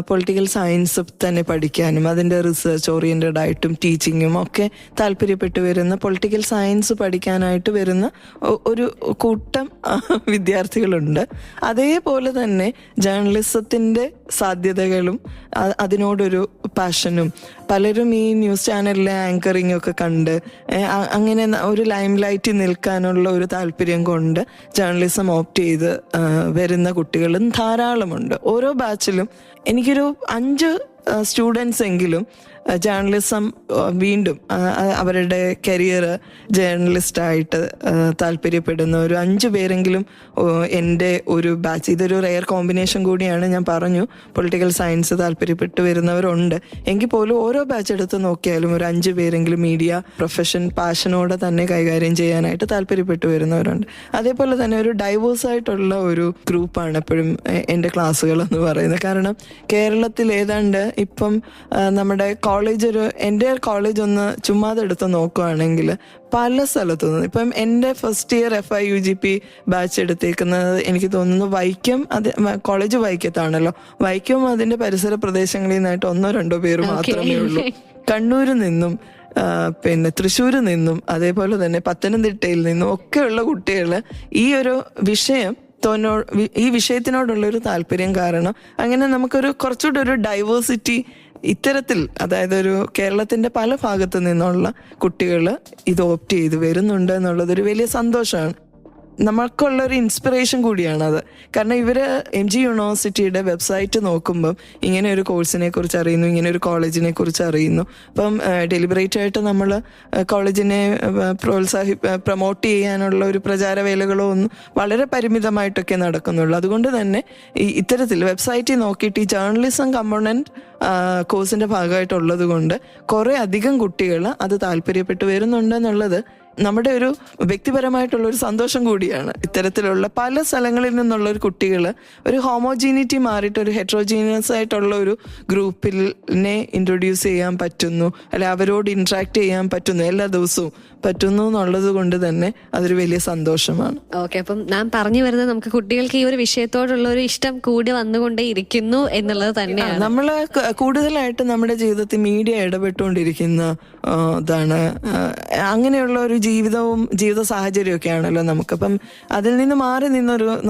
പൊളിറ്റിക്കൽ സയൻസ് തന്നെ പഠിക്കാനും അതിൻ്റെ റിസർച്ച് ഓറിയൻറ്റഡ് ആയിട്ടും ടീച്ചിങ്ങും ഒക്കെ താല്പര്യപ്പെട്ട് വരുന്ന, പൊളിറ്റിക്കൽ സയൻസ് പഠിക്കാനായിട്ട് വരുന്ന ഒരു കൂട്ടം വിദ്യാർത്ഥികളുണ്ട്. അതേപോലെ തന്നെ ജേർണലിസത്തിൻ്റെ സാധ്യതകളും അതിനോടൊരു പാഷനും, പലരും ഈ ന്യൂസ് ചാനലിലെ ആങ്കറിങ് ഒക്കെ കണ്ട് അങ്ങനെ ഒരു ലൈം ലൈറ്റിൽ നിൽക്കാനുള്ള ഒരു താല്പര്യം കൊണ്ട് ജേർണലിസം ഓപ്റ്റ് ചെയ്ത് വരുന്ന കുട്ടികളും ധാരാളമുണ്ട്. ഓരോ ബാച്ചിലും എനിക്കൊരു 5 സ്റ്റുഡൻസ് എങ്കിലും ജേർണലിസം വീണ്ടും അവരുടെ കരിയർ ജേർണലിസ്റ്റായിട്ട് താല്പര്യപ്പെടുന്ന ഒരു 5 പേരെങ്കിലും എൻ്റെ ഒരു ബാച്ച്. ഇതൊരു റെയർ കോമ്പിനേഷൻ കൂടിയാണ്. ഞാൻ പറഞ്ഞു പൊളിറ്റിക്കൽ സയൻസ് താല്പര്യപ്പെട്ട് വരുന്നവരുണ്ട് എങ്കിൽ പോലും ഓരോ ബാച്ച് എടുത്ത് നോക്കിയാലും ഒരു 5 പേരെങ്കിലും മീഡിയ പ്രൊഫഷൻ പാഷനോടെ തന്നെ കൈകാര്യം ചെയ്യാനായിട്ട് താല്പര്യപ്പെട്ട് വരുന്നവരുണ്ട്. അതേപോലെ തന്നെ ഒരു ഡൈവേഴ്സ് ആയിട്ടുള്ള ഒരു ഗ്രൂപ്പാണ് എപ്പോഴും എൻ്റെ ക്ലാസ്സുകൾ എന്ന് പറയുന്നത്. കാരണം കേരളത്തിൽ ഏതാണ്ട് ഇപ്പം നമ്മുടെ എൻ്റെ കോളേജ് ഒന്ന് ചുമ്മാതെ എടുത്ത് നോക്കുകയാണെങ്കിൽ പല സ്ഥലത്തു നിന്ന്, ഇപ്പം എൻ്റെ ഫസ്റ്റ് ഇയർ FIUGP ബാച്ച് എടുത്തേക്കുന്നത് എനിക്ക് തോന്നുന്നു വൈക്കം, കോളേജ് വൈക്കത്താണല്ലോ, വൈക്കം അതിൻ്റെ പരിസര പ്രദേശങ്ങളിൽ നിന്നായിട്ട് 1-2 പേര് മാത്രമേ ഉള്ളൂ. കണ്ണൂരിൽ നിന്നും പിന്നെ തൃശ്ശൂരിൽ നിന്നും അതേപോലെ തന്നെ പത്തനംതിട്ടയിൽ നിന്നും ഒക്കെയുള്ള കുട്ടികൾ ഈ ഒരു ഈ വിഷയത്തിനോടുള്ളൊരു താല്പര്യം കാരണം അങ്ങനെ നമുക്കൊരു കുറച്ചുകൂടെ ഒരു ഡൈവേഴ്സിറ്റി ഇത്തരത്തിൽ, അതായത് ഒരു കേരളത്തിന്റെ പല ഭാഗത്തു നിന്നുള്ള കുട്ടികൾ ഇത് ഓപ്റ്റ് ചെയ്ത് വരുന്നുണ്ട് എന്നുള്ളതൊരു വലിയ സന്തോഷമാണ്. നമ്മൾക്കുള്ളൊരു ഇൻസ്പിറേഷൻ കൂടിയാണത്. കാരണം ഇവര് MG യൂണിവേഴ്സിറ്റിയുടെ വെബ്സൈറ്റ് നോക്കുമ്പം ഇങ്ങനെ ഒരു കോഴ്സിനെ കുറിച്ച് അറിയുന്നു, ഇങ്ങനെ ഒരു കോളേജിനെ കുറിച്ച് അറിയുന്നു. അപ്പം ഡെലിബറേറ്റ് ആയിട്ട് നമ്മൾ കോളേജിനെ പ്രൊമോട്ട് ചെയ്യാനുള്ള ഒരു പ്രചാരവേലകളോ ഒന്നും വളരെ പരിമിതമായിട്ടൊക്കെ നടക്കുന്നുള്ളൂ. അതുകൊണ്ട് തന്നെ ഇത്തരത്തിൽ വെബ്സൈറ്റിൽ നോക്കിയിട്ട് ഈ ജേർണലിസം കമ്പോണന്റ് കോഴ്സിന്റെ ഭാഗമായിട്ടുള്ളത് കൊണ്ട് കുറെ അധികം കുട്ടികൾ അത് താല്പര്യപ്പെട്ട് വരുന്നുണ്ടെന്നുള്ളത് നമ്മുടെ ഒരു വ്യക്തിപരമായിട്ടുള്ള ഒരു സന്തോഷം കൂടിയാണ്. ഇത്തരത്തിലുള്ള പല സ്ഥലങ്ങളിൽ നിന്നുള്ള ഒരു കുട്ടികൾ ഒരു ഹോമോജീനിറ്റി മാറിയിട്ട് ഒരു ഹെട്രോജീനിയസ് ആയിട്ടുള്ള ഒരു ഗ്രൂപ്പിനെ ഇൻട്രൊഡ്യൂസ് ചെയ്യാൻ പറ്റുന്നു, അല്ലെ അവരോട് ഇന്ററാക്ട് ചെയ്യാൻ പറ്റുന്നു, എല്ലാ ദിവസവും പറ്റുന്നു എന്നുള്ളത് കൊണ്ട് തന്നെ അതൊരു വലിയ സന്തോഷമാണ്. ഓക്കെ, അപ്പം ഞാൻ പറഞ്ഞു വരുന്നത് നമുക്ക് കുട്ടികൾക്ക് ഈ ഒരു വിഷയത്തോടുള്ള ഒരു ഇഷ്ടം കൂടി വന്നുകൊണ്ടേ ഇരിക്കുന്നു എന്നുള്ളത് തന്നെയാണ്. നമ്മൾ കൂടുതലായിട്ട് നമ്മുടെ ജീവിതത്തിൽ മീഡിയ ഇടപെട്ടുകൊണ്ടിരിക്കുന്ന ഇതാണ്. അങ്ങനെയുള്ള ഒരു ജീവിത സാഹചര്യമൊക്കെ ആണല്ലോ നമുക്കപ്പം. അതിൽ നിന്ന് മാറി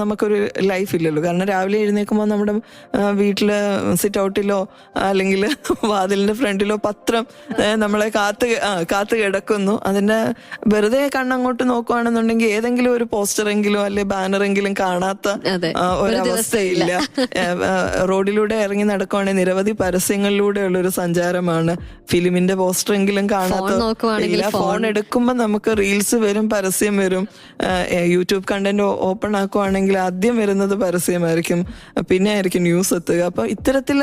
നമുക്കൊരു ലൈഫ് ഇല്ലല്ലോ. കാരണം രാവിലെ എഴുന്നേൽക്കുമ്പോൾ നമ്മുടെ വീട്ടില് സിറ്റ് ഔട്ടിലോ അല്ലെങ്കിൽ വാതിലിന്റെ ഫ്രണ്ടിലോ പത്രം നമ്മളെ കാത്ത് കിടക്കുന്നു. അതിന്റെ വെറുതെ കണ്ണങ്ങോട്ട് നോക്കുകയാണെന്നുണ്ടെങ്കിൽ ഏതെങ്കിലും ഒരു പോസ്റ്ററെങ്കിലും അല്ലെ ബാനറെങ്കിലും കാണാത്ത ഒരവസ്ഥയില്ല. റോഡിലൂടെ ഇറങ്ങി നടക്കുവാണെങ്കിൽ നിരവധി പരസ്യങ്ങളിലൂടെയുള്ള ഒരു സഞ്ചാരമാണ്. ഫിലിമിന്റെ പോസ്റ്ററെങ്കിലും കാണാത്ത, ഫോൺ എടുക്കുമ്പോൾ നമുക്ക് റീൽസ് വരും, പരസ്യം വരും. യൂട്യൂബ് കണ്ടന്റ് ഓപ്പൺ ആക്കുവാണെങ്കിൽ ആദ്യം വരുന്നത് പരസ്യമായിരിക്കും, പിന്നെ ആയിരിക്കും ന്യൂസ് എത്തുക. അപ്പൊ ഇത്തരത്തിൽ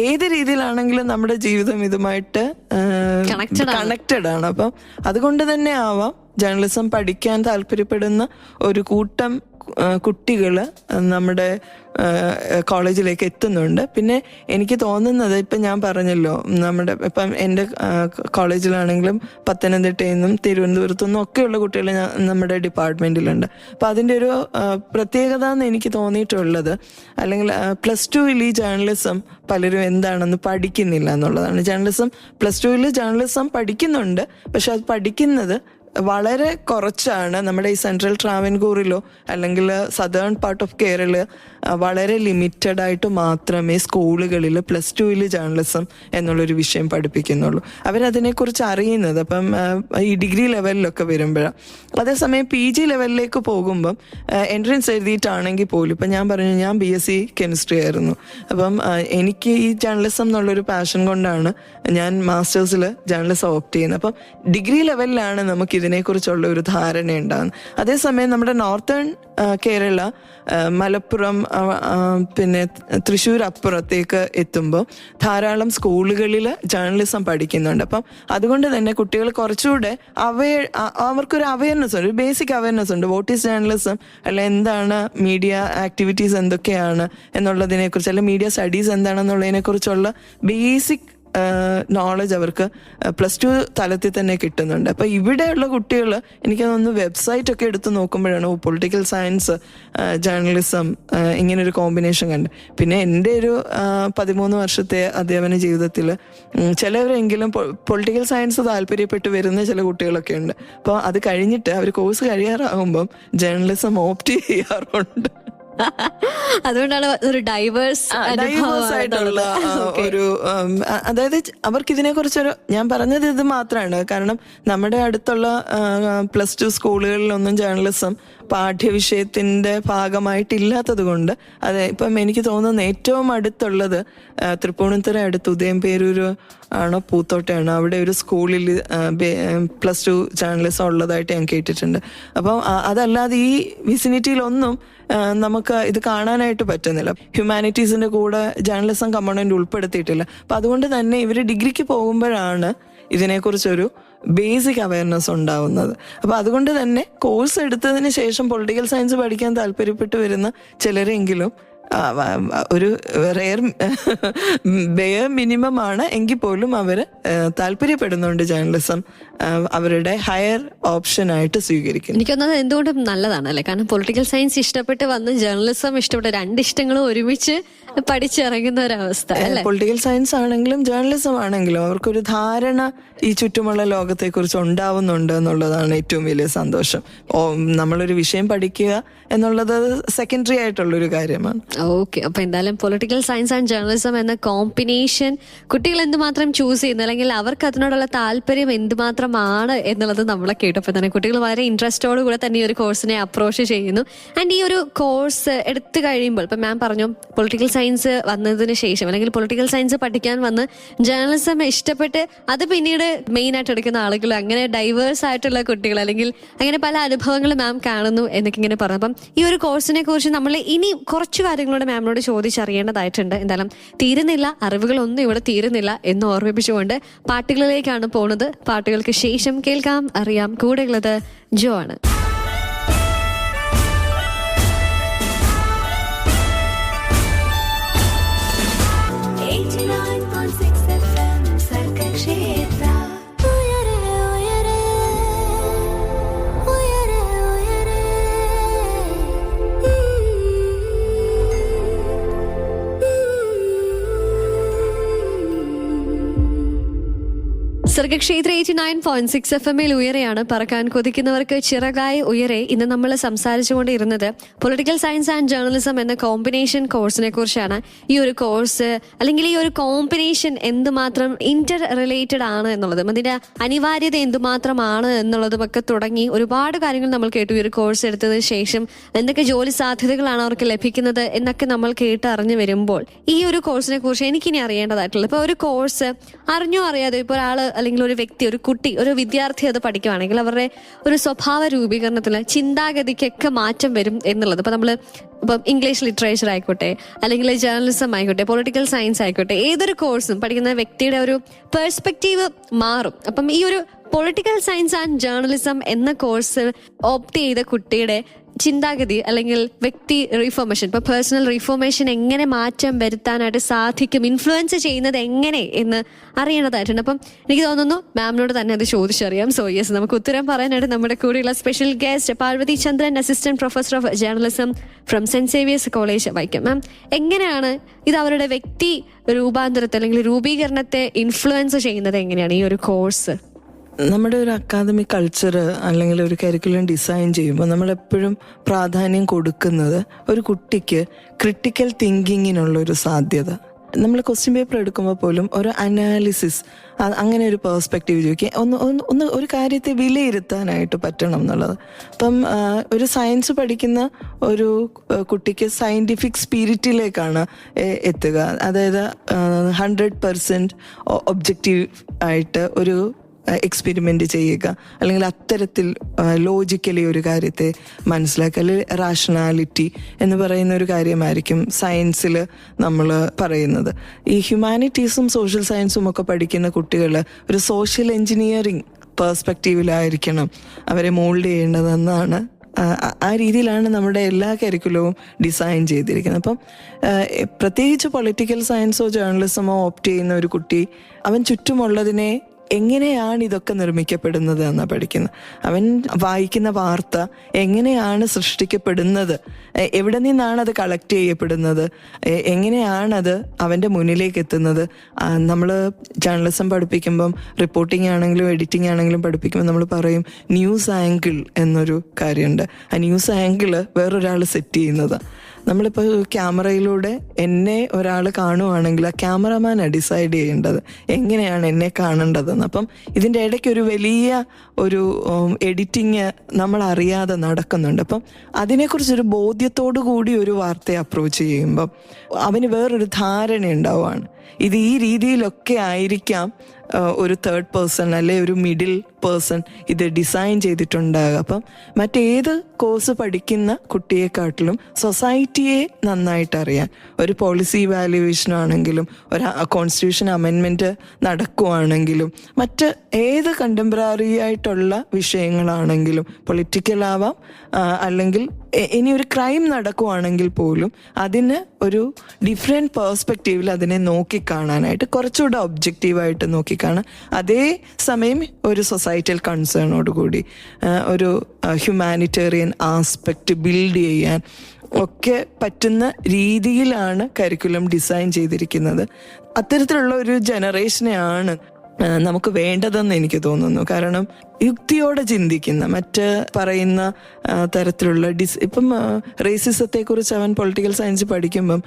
ഏത് രീതിയിലാണെങ്കിലും നമ്മുടെ ജീവിതം ഇതുമായിട്ട് കണക്റ്റഡ് ആണ്. അപ്പം അതുകൊണ്ട് തന്നെ ആവാം ജേർണലിസം പഠിക്കാൻ താല്പര്യപ്പെടുന്ന ഒരു കൂട്ടം കുട്ടികൾ നമ്മുടെ കോളേജിലേക്ക് എത്തുന്നുണ്ട്. പിന്നെ എനിക്ക് തോന്നുന്നത്, ഇപ്പം ഞാൻ പറഞ്ഞല്ലോ, ഇപ്പം എൻ്റെ കോളേജിലാണെങ്കിലും പത്തനംതിട്ടയിൽ നിന്നും തിരുവനന്തപുരത്തു നിന്നും ഒക്കെയുള്ള കുട്ടികൾ നമ്മുടെ ഡിപ്പാർട്ട്മെൻറ്റിലുണ്ട്. അപ്പം അതിൻ്റെ ഒരു പ്രത്യേകത എന്ന് എനിക്ക് തോന്നിയിട്ടുള്ളത്, അല്ലെങ്കിൽ +2 ഈ ജേർണലിസം പലരും എന്താണെന്ന് പഠിക്കുന്നില്ല എന്നുള്ളതാണ്. +2 ജേർണലിസം പഠിക്കുന്നുണ്ട്, പക്ഷെ അത് പഠിക്കുന്നത് വളരെ കുറച്ചാണ് നമ്മുടെ ഈ സെൻട്രൽ ട്രാവൻകൂറിലോ അല്ലെങ്കിൽ സദേൺ പാർട്ട് ഓഫ് കേരള വളരെ ലിമിറ്റഡ് ആയിട്ട് മാത്രമേ സ്കൂളുകളിൽ +2 ജേർണലിസം എന്നുള്ളൊരു വിഷയം പഠിപ്പിക്കുന്നുള്ളൂ. അവരതിനെക്കുറിച്ച് അറിയുന്നത് അപ്പം ഈ ഡിഗ്രി ലെവലിലൊക്കെ വരുമ്പോഴാണ്. അതേസമയം PG ലെവലിലേക്ക് പോകുമ്പം എൻട്രൻസ് എഴുതിയിട്ടാണെങ്കിൽ പോലും ഇപ്പം ഞാൻ പറഞ്ഞു, ഞാൻ BSc കെമിസ്ട്രി ആയിരുന്നു. അപ്പം എനിക്ക് ഈ ജേർണലിസം എന്നുള്ളൊരു പാഷൻ കൊണ്ടാണ് ഞാൻ മാസ്റ്റേഴ്സിൽ ജേർണലിസം ഓപ്റ്റ് ചെയ്യുന്നത്. അപ്പം ഡിഗ്രി ലെവലിലാണ് നമുക്ക് ഇതിനെക്കുറിച്ചുള്ള ഒരു ധാരണ ഉണ്ടാകുന്നത്. അതേസമയം നമ്മുടെ നോർത്തേൺ കേരള, മലപ്പുറം, പിന്നെ തൃശ്ശൂർ അപ്പുറത്തേക്ക് എത്തുമ്പോൾ ധാരാളം സ്കൂളുകളിൽ ജേർണലിസം പഠിക്കുന്നുണ്ട്. അപ്പം അതുകൊണ്ട് തന്നെ കുട്ടികൾ കുറച്ചുകൂടെ അവർക്കൊരു അവയർനെസ് ഉണ്ട്, ഒരു ബേസിക് അവയർനെസ് ഉണ്ട്. വാട്ട് ഈസ് ജേർണലിസം, അല്ലെ എന്താണ് മീഡിയ ആക്ടിവിറ്റീസ് എന്തൊക്കെയാണ് എന്നുള്ളതിനെക്കുറിച്ച്, അല്ലെ മീഡിയ സ്റ്റഡീസ് എന്താണെന്നുള്ളതിനെക്കുറിച്ചുള്ള ബേസിക് നോളജ് അവർക്ക് +2 തലത്തിൽ തന്നെ കിട്ടുന്നുണ്ട്. അപ്പോൾ ഇവിടെയുള്ള കുട്ടികൾ എനിക്ക് തോന്നുന്നു വെബ്സൈറ്റ് ഒക്കെ എടുത്ത് നോക്കുമ്പോഴാണ് പൊളിറ്റിക്കൽ സയൻസ് ജേർണലിസം ഇങ്ങനൊരു കോമ്പിനേഷൻ കണ്ട്. പിന്നെ എൻ്റെ ഒരു 13 വർഷത്തെ അധ്യാപന ജീവിതത്തിൽ ചിലവരെങ്കിലും പൊളിറ്റിക്കൽ സയൻസ് താല്പര്യപ്പെട്ട് വരുന്ന ചില കുട്ടികളൊക്കെ ഉണ്ട്. അപ്പോൾ അത് കഴിഞ്ഞിട്ട് അവർ കോഴ്സ് കഴിയാറാകുമ്പം ജേർണലിസം ഓപ്റ്റ് ചെയ്യാറുണ്ട്. അതുകൊണ്ടാണ് ഒരു ഡൈവേഴ്സ് ആയിട്ടുള്ള ഒരു, അതായത് അവർക്ക് ഇതിനെ കുറിച്ചൊരു, ഞാൻ പറഞ്ഞത് ഇത് മാത്രമാണ്. കാരണം നമ്മുടെ അടുത്തുള്ള +2 സ്കൂളുകളിലൊന്നും ജേർണലിസം പാഠ്യവിഷയത്തിന്റെ ഭാഗമായിട്ടില്ലാത്തത് കൊണ്ട്, അതെ ഇപ്പം എനിക്ക് തോന്നുന്നു ഏറ്റവും അടുത്തുള്ളത് തൃപ്പൂണിത്തുറ അടുത്ത് ഉദയംപേരൂർ ആണോ പൂത്തോട്ടയാണോ, അവിടെ ഒരു സ്കൂളിൽ +2 ജേർണലിസം ഉള്ളതായിട്ട് ഞാൻ കേട്ടിട്ടുണ്ട്. അപ്പം അതല്ലാതെ ഈ വിസിനിറ്റിയിലൊന്നും നമുക്ക് ഇത് കാണാനായിട്ട് പറ്റുന്നില്ല. ഹ്യൂമാനിറ്റീസിന്റെ കൂടെ ജേർണലിസം കമ്പോണന്റ് ഉൾപ്പെടുത്തിയിട്ടില്ല. അപ്പം അതുകൊണ്ട് തന്നെ ഇവർ ഡിഗ്രിക്ക് പോകുമ്പോഴാണ് ഇതിനെക്കുറിച്ചൊരു ബേസിക് അവയർനെസ് ഉണ്ടാവുന്നത്. അപ്പോൾ അതുകൊണ്ട് തന്നെ കോഴ്സ് എടുത്തതിന് ശേഷം പൊളിറ്റിക്കൽ സയൻസ് പഠിക്കാൻ താല്പര്യപ്പെട്ട് വരുന്ന ചിലരെങ്കിലും ഒരു ബെയർ മിനിമം ആണ് എങ്കിൽ പോലും അവർ താല്പര്യപ്പെടുന്നുണ്ട് ജേർണലിസം അവരുടെ ഹയർ ഓപ്ഷനായിട്ട് സ്വീകരിക്കുന്നു. എനിക്കൊന്നത് എന്തുകൊണ്ടും നല്ലതാണ് അല്ലേ. കാരണം പൊളിറ്റിക്കൽ സയൻസ് ഇഷ്ടപ്പെട്ട് വന്ന് ജേർണലിസം ഇഷ്ടപ്പെട്ട്, രണ്ട് ഇഷ്ടങ്ങളും ഒരുമിച്ച് പഠിച്ചിറങ്ങുന്ന ഒരവസ്ഥ അല്ലേ. പൊളിറ്റിക്കൽ സയൻസ് ആണെങ്കിലും ജേർണലിസം ആണെങ്കിലും അവർക്കൊരു ധാരണ ഈ ചുറ്റുമുള്ള ലോകത്തെ കുറിച്ച് ഉണ്ടാവുന്നുണ്ട് എന്നുള്ളതാണ് ഏറ്റവും വലിയ സന്തോഷം. നമ്മളൊരു വിഷയം പഠിക്കുക എന്നുള്ളത് സെക്കൻഡറി ആയിട്ടുള്ളൊരു കാര്യമാണ്. ഓക്കെ, അപ്പൊ എന്തായാലും പൊളിറ്റിക്കൽ സയൻസ് ആൻഡ് ജേർണലിസം എന്ന കോമ്പിനേഷൻ കുട്ടികൾ എന്തുമാത്രം ചൂസ് ചെയ്യുന്നു, അല്ലെങ്കിൽ അവർക്ക് അതിനോടുള്ള താല്പര്യം എന്തുമാത്രമാണ് എന്നുള്ളത് നമ്മളെ കേട്ടപ്പോൾ തന്നെ കുട്ടികൾ വളരെ ഇൻട്രസ്റ്റോട് കൂടെ തന്നെ ഈ ഒരു കോഴ്സിനെ അപ്രോച്ച് ചെയ്യുന്നു. ആൻഡ് ഈ ഒരു കോഴ്സ് എടുത്തു കഴിയുമ്പോൾ ഇപ്പം മാം പറഞ്ഞു പൊളിറ്റിക്കൽ സയൻസ് വന്നതിന് ശേഷം, അല്ലെങ്കിൽ പൊളിറ്റിക്കൽ സയൻസ് പഠിക്കാൻ വന്ന് ജേർണലിസം ഇഷ്ടപ്പെട്ട് അത് പിന്നീട് മെയിൻ ആയിട്ട് എടുക്കുന്ന ആളുകൾ, അങ്ങനെ ഡൈവേഴ്സ് ആയിട്ടുള്ള കുട്ടികൾ, അല്ലെങ്കിൽ അങ്ങനെ പല അനുഭവങ്ങൾ മാം കാണുന്നു എന്നൊക്കെ ഇങ്ങനെ പറഞ്ഞു. അപ്പം ഈ ഒരു കോഴ്സിനെ കുറിച്ച് നമ്മൾ ഇനി കുറച്ച് കാര്യങ്ങളോട് മാമിനോട് ചോദിച്ചറിയേണ്ടതായിട്ടുണ്ട്. എന്തായാലും തീരുന്നില്ല, അറിവുകളൊന്നും ഇവിടെ തീരുന്നില്ല എന്ന് ഓർമ്മിപ്പിച്ചുകൊണ്ട് പാട്ടുകളിലേക്കാണ് പോകുന്നത്. പാട്ടുകൾക്ക് ശേഷം കേൾക്കാം അറിയാം. കൂടെയുള്ളത് ജോ ആണ്. സർഗക്ഷേത്ര 89.6 FM ഉയരെയാണ്. പറക്കാൻ കൊതിക്കുന്നവർക്ക് ചിറകായി ഉയരെ. ഇന്ന് നമ്മൾ സംസാരിച്ചുകൊണ്ടിരുന്നത് പൊളിറ്റിക്കൽ സയൻസ് ആൻഡ് ജേർണലിസം എന്ന കോമ്പിനേഷൻ കോഴ്സിനെ കുറിച്ചാണ്. ഈ ഒരു കോഴ്സ് അല്ലെങ്കിൽ ഈ ഒരു കോമ്പിനേഷൻ എന്തുമാത്രം ഇന്റർ റിലേറ്റഡ് ആണ് എന്നുള്ളതും അതിന്റെ അനിവാര്യത എന്തുമാത്രമാണ് എന്നുള്ളതും ഒക്കെ തുടങ്ങി ഒരുപാട് കാര്യങ്ങൾ നമ്മൾ കേട്ടു. ഈ ഒരു കോഴ്സ് എടുത്തതിന് ശേഷം എന്തൊക്കെ ജോലി സാധ്യതകളാണ് അവർക്ക് ലഭിക്കുന്നത് എന്നൊക്കെ നമ്മൾ കേട്ട് അറിഞ്ഞു വരുമ്പോൾ ഈ ഒരു കോഴ്സിനെ കുറിച്ച് എനിക്കിനി അറിയേണ്ടതായിട്ടുള്ളത്, ഇപ്പൊ ഒരു കോഴ്സ് അറിഞ്ഞോ അറിയാതെ ഇപ്പൊ ഒരാള് അല്ലെങ്കിൽ ഒരു വ്യക്തി, ഒരു കുട്ടി, ഒരു വിദ്യാർത്ഥി അത് പഠിക്കുകയാണെങ്കിൽ അവരുടെ ഒരു സ്വഭാവ രൂപീകരണത്തിൽ ചിന്താഗതിക്കൊക്കെ മാറ്റം വരും എന്നുള്ളത്. ഇപ്പൊ നമ്മള് ഇപ്പം ഇംഗ്ലീഷ് ലിറ്ററേച്ചർ ആയിക്കോട്ടെ, അല്ലെങ്കിൽ ജേർണലിസം ആയിക്കോട്ടെ, പൊളിറ്റിക്കൽ സയൻസ് ആയിക്കോട്ടെ, ഏതൊരു കോഴ്സും പഠിക്കുന്ന വ്യക്തിയുടെ ഒരു പെർസ്പെക്റ്റീവ് മാറും. അപ്പം ഈ ഒരു പൊളിറ്റിക്കൽ സയൻസ് ആൻഡ് ജേർണലിസം എന്ന കോഴ്സ് ഓപ്റ്റ് ചെയ്ത കുട്ടിയുടെ ചിന്താഗതി അല്ലെങ്കിൽ വ്യക്തി റീഫോർമേഷൻ, ഇപ്പൊ പേഴ്സണൽ റീഫോർമേഷൻ എങ്ങനെ മാറ്റം വരുത്താനായിട്ട് സാധിക്കും, ഇൻഫ്ലുവൻസ് ചെയ്യുന്നത് എങ്ങനെ എന്ന് അറിയേണ്ടതായിട്ടുണ്ട്. അപ്പം എനിക്ക് തോന്നുന്നു മാമിനോട് തന്നെ അത് ചോദിച്ചറിയാം. സോ യെസ്, നമുക്ക് ഉത്തരം പറയാനായിട്ട് നമ്മുടെ കൂടെയുള്ള special guest Parvathy Chandran, assistant professor of journalism from saint Xavier's college Vaikom. Ma'am, എങ്ങനെയാണ് ഇത് അവരുടെ വ്യക്തി രൂപാന്തരത്തെ അല്ലെങ്കിൽ രൂപീകരണത്തെ ഇൻഫ്ലുവൻസ് ചെയ്യുന്നത് എങ്ങനെയാണ് ഈ ഒരു കോഴ്സ്? നമ്മുടെ ഒരു അക്കാദമിക് കൾച്ചർ അല്ലെങ്കിൽ ഒരു കരിക്കുലം ഡിസൈൻ ചെയ്യുമ്പോൾ നമ്മളെപ്പോഴും പ്രാധാന്യം കൊടുക്കുന്നത് ഒരു കുട്ടിക്ക് ക്രിട്ടിക്കൽ തിങ്കിങ്ങിനുള്ളൊരു സാധ്യത. നമ്മൾ ക്വസ്റ്റ്യൻ പേപ്പർ എടുക്കുമ്പോൾ പോലും ഒരു അനാലിസിസ്, അങ്ങനെ ഒരു പേഴ്സ്പെക്റ്റീവ് ചോദിക്കുക, ഒന്ന് ഒരു കാര്യത്തെ വിലയിരുത്താനായിട്ട് പറ്റണം എന്നുള്ളത്. അപ്പം ഒരു സയൻസ് പഠിക്കുന്ന ഒരു കുട്ടിക്ക് സയൻറ്റിഫിക് സ്പിരിറ്റിലേക്കാണ് എത്തുക. അതായത് 100% ഒബ്ജക്റ്റീവ് ആയിട്ട് ഒരു എക്സ്പെരിമെൻ്റ് ചെയ്യുക, അല്ലെങ്കിൽ അത്തരത്തിൽ ലോജിക്കലി ഒരു കാര്യത്തെ മനസ്സിലാക്കുക, അല്ലെങ്കിൽ റാഷണാലിറ്റി എന്ന് പറയുന്ന ഒരു കാര്യമായിരിക്കും സയൻസിൽ നമ്മൾ പറയുന്നത്. ഈ ഹ്യൂമാനിറ്റീസും സോഷ്യൽ സയൻസും ഒക്കെ പഠിക്കുന്ന കുട്ടികൾ ഒരു സോഷ്യൽ എഞ്ചിനീയറിംഗ് പേഴ്സ്പെക്റ്റീവിലായിരിക്കണം അവരെ മോൾഡ് ചെയ്യേണ്ടതെന്നാണ്. ആ രീതിയിലാണ് നമ്മുടെ എല്ലാ കരിക്കുലവും ഡിസൈൻ ചെയ്തിരിക്കുന്നത്. അപ്പം പ്രത്യേകിച്ച് പൊളിറ്റിക്കൽ സയൻസോ ജേർണലിസമോ ഓപ്റ്റ് ചെയ്യുന്ന ഒരു കുട്ടി അവൻ ചുറ്റുമുള്ളതിനെ എങ്ങനെയാണ് ഇതൊക്കെ നിർമ്മിക്കപ്പെടുന്നത് എന്നാണ് പഠിക്കുന്നത്. അവൻ വായിക്കുന്ന വാർത്ത എങ്ങനെയാണ് സൃഷ്ടിക്കപ്പെടുന്നത്, എവിടെ നിന്നാണ് അത് കളക്ട് ചെയ്യപ്പെടുന്നത്, എങ്ങനെയാണത് അവൻ്റെ മുന്നിലേക്ക് എത്തുന്നത്. നമ്മൾ ജേർണലിസം പഠിപ്പിക്കുമ്പം റിപ്പോർട്ടിംഗ് ആണെങ്കിലും എഡിറ്റിംഗ് ആണെങ്കിലും പഠിപ്പിക്കുമ്പോൾ നമ്മൾ പറയും ന്യൂസ് ആംഗിൾ എന്നൊരു കാര്യമുണ്ട്. ആ ന്യൂസ് ആംഗിൾ വേറൊരാൾ സെറ്റ് ചെയ്യുന്നത്. നമ്മളിപ്പോൾ ക്യാമറയിലൂടെ എന്നെ ഒരാൾ കാണുവാണെങ്കിൽ ആ ക്യാമറമാനാണ് ഡിസൈഡ് ചെയ്യേണ്ടത് എങ്ങനെയാണ് എന്നെ കാണേണ്ടതെന്ന്. അപ്പം ഇതിൻ്റെ ഇടയ്ക്ക് ഒരു വലിയ ഒരു എഡിറ്റിങ് നമ്മൾ അറിയാതെ നടക്കുന്നുണ്ട്. അപ്പം അതിനെക്കുറിച്ചൊരു ബോധ്യത്തോടു കൂടി ഒരു വാർത്തയെ അപ്രോച്ച് ചെയ്യുമ്പം അവന് വേറൊരു ധാരണ ഉണ്ടാവുകയാണ്. ഇത് ഈ രീതിയിലൊക്കെ ആയിരിക്കാം ഒരു തേർഡ് പേഴ്സൺ അല്ലെ ഒരു മിഡിൽ പേഴ്സൺ ഇത് ഡിസൈൻ ചെയ്തിട്ടുണ്ടാകുക. അപ്പം മറ്റേത് കോഴ്സ് പഠിക്കുന്ന കുട്ടിയെക്കാട്ടിലും സൊസൈറ്റിയെ നന്നായിട്ട് അറിയാൻ, ഒരു പോളിസി വാല്യുവേഷൻ ആണെങ്കിലും ഒരു കോൺസ്റ്റിറ്റ്യൂഷൻ അമെൻമെൻറ്റ് നടക്കുവാണെങ്കിലും മറ്റ് ഏത് കണ്ടംപററി ആയിട്ടുള്ള വിഷയങ്ങളാണെങ്കിലും, പൊളിറ്റിക്കൽ ആവാം അല്ലെങ്കിൽ ഇനി ഒരു ക്രൈം നടക്കുവാണെങ്കിൽ പോലും അതിന് ഒരു ഡിഫറെൻറ്റ് പേഴ്സ്പെക്റ്റീവിൽ അതിനെ നോക്കിക്കാണാനായിട്ട്, കുറച്ചുകൂടെ ഒബ്ജക്റ്റീവായിട്ട് നോക്കിക്കാണാൻ, അതേ സമയം ഒരു സൊസൈറ്റൽ കൺസേണോടുകൂടി ഒരു ഹ്യൂമാനിറ്റേറിയൻ ആസ്പെക്റ്റ് ബിൽഡ് ചെയ്യാൻ ഒക്കെ പറ്റുന്ന രീതിയിലാണ് കരിക്കുലം ഡിസൈൻ ചെയ്തിരിക്കുന്നത്. അത്തരത്തിലുള്ള ഒരു ജനറേഷനെയാണ് നമുക്ക് വേണ്ടതെന്ന് എനിക്ക് തോന്നുന്നു. കാരണം യുക്തിയോടെ ചിന്തിക്കുന്ന, മറ്റ് പറയുന്ന തരത്തിലുള്ള ഇപ്പം റേസിസത്തെക്കുറിച്ച് അവൻ പൊളിറ്റിക്കൽ സയൻസ് പഠിക്കുമ്പം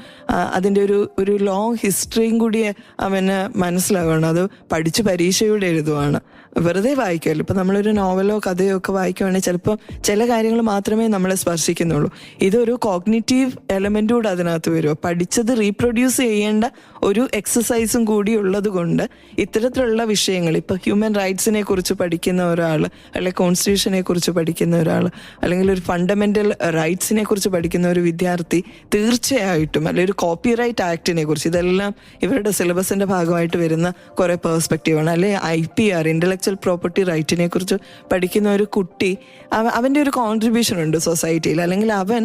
അതിൻ്റെ ഒരു ലോങ് ഹിസ്റ്ററിയും കൂടി അവന് മനസ്സിലാവുകയാണ്. അത് പഠിച്ച് പരീക്ഷയോടെ എഴുതുവാണ്, വെറുതെ വായിക്കുമല്ലോ. ഇപ്പം നമ്മളൊരു നോവലോ കഥയോ ഒക്കെ വായിക്കുവാണെങ്കിൽ ചിലപ്പോൾ ചില കാര്യങ്ങൾ മാത്രമേ നമ്മളെ സ്പർശിക്കുന്നുള്ളൂ. ഇതൊരു കോഗ്നിറ്റീവ് എലമെൻ്റ് കൂടെ അതിനകത്ത് വരുമോ, പഠിച്ചത് റീപ്രൊഡ്യൂസ് ചെയ്യേണ്ട ഒരു എക്സസൈസും കൂടി ഉള്ളത് കൊണ്ട് ഇത്തരത്തിലുള്ള വിഷയങ്ങൾ, ഇപ്പം ഹ്യൂമൻ റൈറ്റ്സിനെ കുറിച്ച് പഠിക്കുന്ന ഒരാൾ, അല്ലെങ്കിൽ കോൺസ്റ്റിറ്റ്യൂഷനെ കുറിച്ച് പഠിക്കുന്ന ഒരാൾ, അല്ലെങ്കിൽ ഒരു ഫണ്ടമെൻ്റൽ റൈറ്റ്സിനെ കുറിച്ച് പഠിക്കുന്ന ഒരു വിദ്യാർത്ഥി തീർച്ചയായിട്ടും, അല്ലെങ്കിൽ ഒരു കോപ്പിറൈറ്റ് ആക്ടിനെ കുറിച്ച്, ഇതെല്ലാം ഇവരുടെ സിലബസിൻ്റെ ഭാഗമായിട്ട് വരുന്ന കുറേ പേഴ്സ്പെക്റ്റീവാണ്. അല്ലെങ്കിൽ IPR ഇൻ്റലക്ച്വൽ പ്രോപ്പർട്ടി റൈറ്റിനെ കുറിച്ച് പഠിക്കുന്ന ഒരു കുട്ടി അവൻ്റെ ഒരു കോൺട്രിബ്യൂഷൻ ഉണ്ട് സൊസൈറ്റിയിൽ, അല്ലെങ്കിൽ അവൻ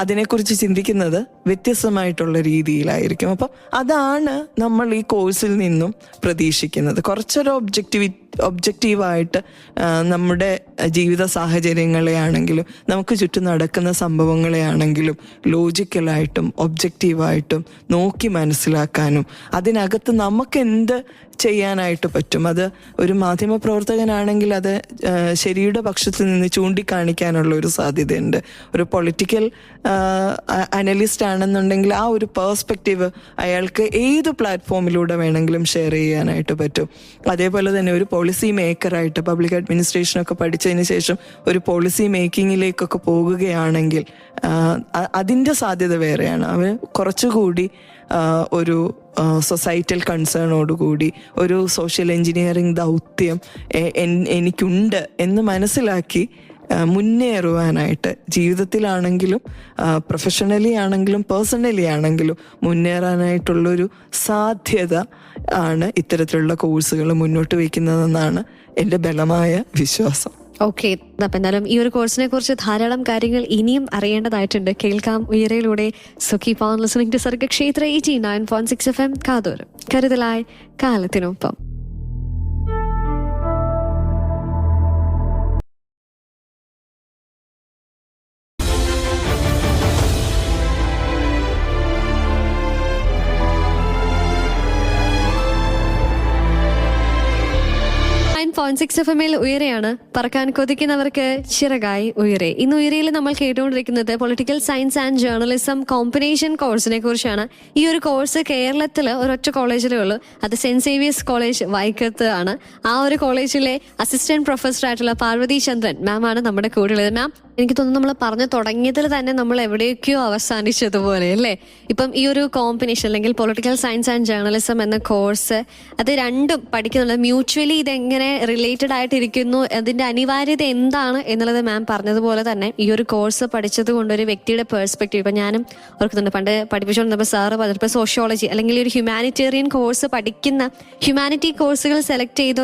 അതിനെക്കുറിച്ച് ചിന്തിക്കുന്നത് വ്യത്യസ്തമായിട്ടുള്ള രീതിയിലായിരിക്കും. അപ്പം അതാണ് നമ്മൾ ഈ കോഴ്സിൽ നിന്നും പ്രതീക്ഷിക്കുന്നത്. കുറച്ചൊരു ഒബ്ജക്റ്റീവായിട്ട് നമ്മുടെ ജീവിത സാഹചര്യങ്ങളെ ആണെങ്കിലും നമുക്ക് ചുറ്റും നടക്കുന്ന സംഭവങ്ങളെ ആണെങ്കിലും ലോജിക്കലായിട്ടും ഒബ്ജക്റ്റീവായിട്ടും നോക്കി മനസ്സിലാക്കാനും അതിനകത്ത് നമുക്ക് എന്ത് ചെയ്യാനായിട്ട് പറ്റും, അത് ഒരു മാധ്യമപ്രവർത്തകനാണെങ്കിൽ അത് ശരിയുടെ പക്ഷത്തിൽ നിന്ന് ചൂണ്ടിക്കാണിക്കാനുള്ള ഒരു സാധ്യതയുണ്ട്. ഒരു പൊളിറ്റിക്കൽ അനലിസ്റ്റ് ആണെന്നുണ്ടെങ്കിൽ ആ ഒരു പേഴ്സ്പെക്റ്റീവ് അയാൾക്ക് ഏത് പ്ലാറ്റ്ഫോമിലൂടെ വേണമെങ്കിലും ഷെയർ ചെയ്യാനായിട്ട് പറ്റും. അതേപോലെ തന്നെ ഒരു പോളിസി മേക്കറായിട്ട് പബ്ലിക് അഡ്മിനിസ്ട്രേഷനൊക്കെ പഠിച്ചതിന് ശേഷം ഒരു പോളിസി മേക്കിങ്ങിലേക്കൊക്കെ പോകുകയാണെങ്കിൽ അതിൻ്റെ സാധ്യത വേറെയാണ്. അവൻ കുറച്ചുകൂടി ഒരു സൊസൈറ്റൽ കൺസേണോടുകൂടി ഒരു സോഷ്യൽ എഞ്ചിനീയറിംഗ് ദൗത്യം എനിക്കുണ്ട് എന്ന് മനസ്സിലാക്കി മുന്നേറുവാനായിട്ട്, ജീവിതത്തിലാണെങ്കിലും പ്രൊഫഷണലി ആണെങ്കിലും പേഴ്സണലി ആണെങ്കിലും മുന്നേറാനായിട്ടുള്ളൊരു സാധ്യത ആണ് ഇത്തരത്തിലുള്ള കോഴ്സുകൾ മുന്നോട്ട് വയ്ക്കുന്നതെന്നാണ് എൻ്റെ ബലമായ വിശ്വാസം. ഓക്കെ, അപ്പം എന്തായാലും ഈ ഒരു കോഴ്സിനെ കുറിച്ച് ധാരാളം കാര്യങ്ങൾ ഇനിയും അറിയേണ്ടതായിട്ടുണ്ട്. കേൾക്കാം ഉയരയിലൂടെ. So keep on listening to Sargakshetra 89.6 FM കാതോരം, കരുതലായി കാലത്തിനൊപ്പം. 101.6 FM ഉയരെയാണ്. പറക്കാൻ കൊതിക്കുന്നവർക്ക് ചിറകായി ഉയരെ. ഇന്ന് ഉയരയിൽ നമ്മൾ കേട്ടുകൊണ്ടിരിക്കുന്നത് political science and journalism combination കോഴ്സിനെ കുറിച്ചാണ്. ഈ ഒരു കോഴ്സ് കേരളത്തിൽ ഒരൊറ്റ കോളേജിലേ ഉള്ളൂ. അത് സെന്റ് സേവിയേഴ്സ് കോളേജ് വൈക്കത്ത് ആണ്. ആ ഒരു കോളേജിലെ അസിസ്റ്റന്റ് പ്രൊഫസർ ആയിട്ടുള്ള പാർവതി ചന്ദ്രൻ മാം ആണ് നമ്മുടെ കൂടെ ഉള്ളത്. മാം, എനിക്ക് തോന്നുന്നു നമ്മൾ പറഞ്ഞു തുടങ്ങിയതിൽ തന്നെ നമ്മൾ എവിടെയൊക്കെയോ അവസാനിച്ചതുപോലെ അല്ലേ. ഇപ്പം ഈ ഒരു കോമ്പിനേഷൻ അല്ലെങ്കിൽ പൊളിറ്റിക്കൽ സയൻസ് ആൻഡ് ജേർണലിസം എന്ന കോഴ്സ്, അത് രണ്ടും പഠിക്കുന്നുള്ളത് മ്യൂച്വലി ഇതെങ്ങനെ റിലേറ്റഡ് ആയിട്ടിരിക്കുന്നു, അതിന്റെ അനിവാര്യത എന്താണ് എന്നുള്ളത് മാം പറഞ്ഞതുപോലെ തന്നെ ഈ ഒരു കോഴ്സ് പഠിച്ചത് കൊണ്ട് ഒരു വ്യക്തിയുടെ പേഴ്സ്പെക്റ്റീവ്, ഇപ്പം ഞാനും ഓർക്കുന്നുണ്ട് പണ്ട് പഠിപ്പിച്ചുകൊണ്ടിരുന്നപ്പോൾ സാറ് പറഞ്ഞപ്പോൾ സോഷ്യോളജി അല്ലെങ്കിൽ ഒരു ഹ്യൂമാനിറ്റേറിയൻ കോഴ്സ് പഠിക്കുന്ന ഹ്യൂമാനിറ്റി കോഴ്സുകൾ സെലക്ട് ചെയ്ത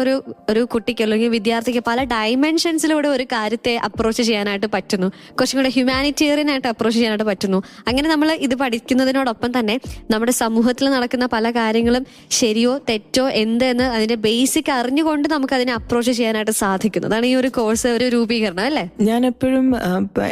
ഒരു കുട്ടിക്ക് അല്ലെങ്കിൽ വിദ്യാർത്ഥിക്ക് പല ഡയമെൻഷൻസിലൂടെ ഒരു കാര്യത്തെ അപ്രോച്ച് ചെയ്യാനായിട്ട് പറ്റുന്നു, കുറച്ചും കൂടെ ഹ്യൂമാനിറ്റേറിയൻ ആയിട്ട് അപ്രോച്ച് ചെയ്യാനായിട്ട് പറ്റുന്നു. അങ്ങനെ നമ്മൾ ഇത് പഠിക്കുന്നതിനോടൊപ്പം തന്നെ നമ്മുടെ സമൂഹത്തിൽ നടക്കുന്ന പല കാര്യങ്ങളും ശരിയോ തെറ്റോ എന്തെന്ന് അതിന്റെ ബേസിക് അറിഞ്ഞുകൊണ്ട് നമുക്ക് അതിനെ അപ്രോച്ച് ചെയ്യാനായിട്ട് സാധിക്കുന്നു. അതാണ് ഈ ഒരു കോഴ്സ് ഒരു രൂപീകരണം അല്ലേ. ഞാൻ എപ്പോഴും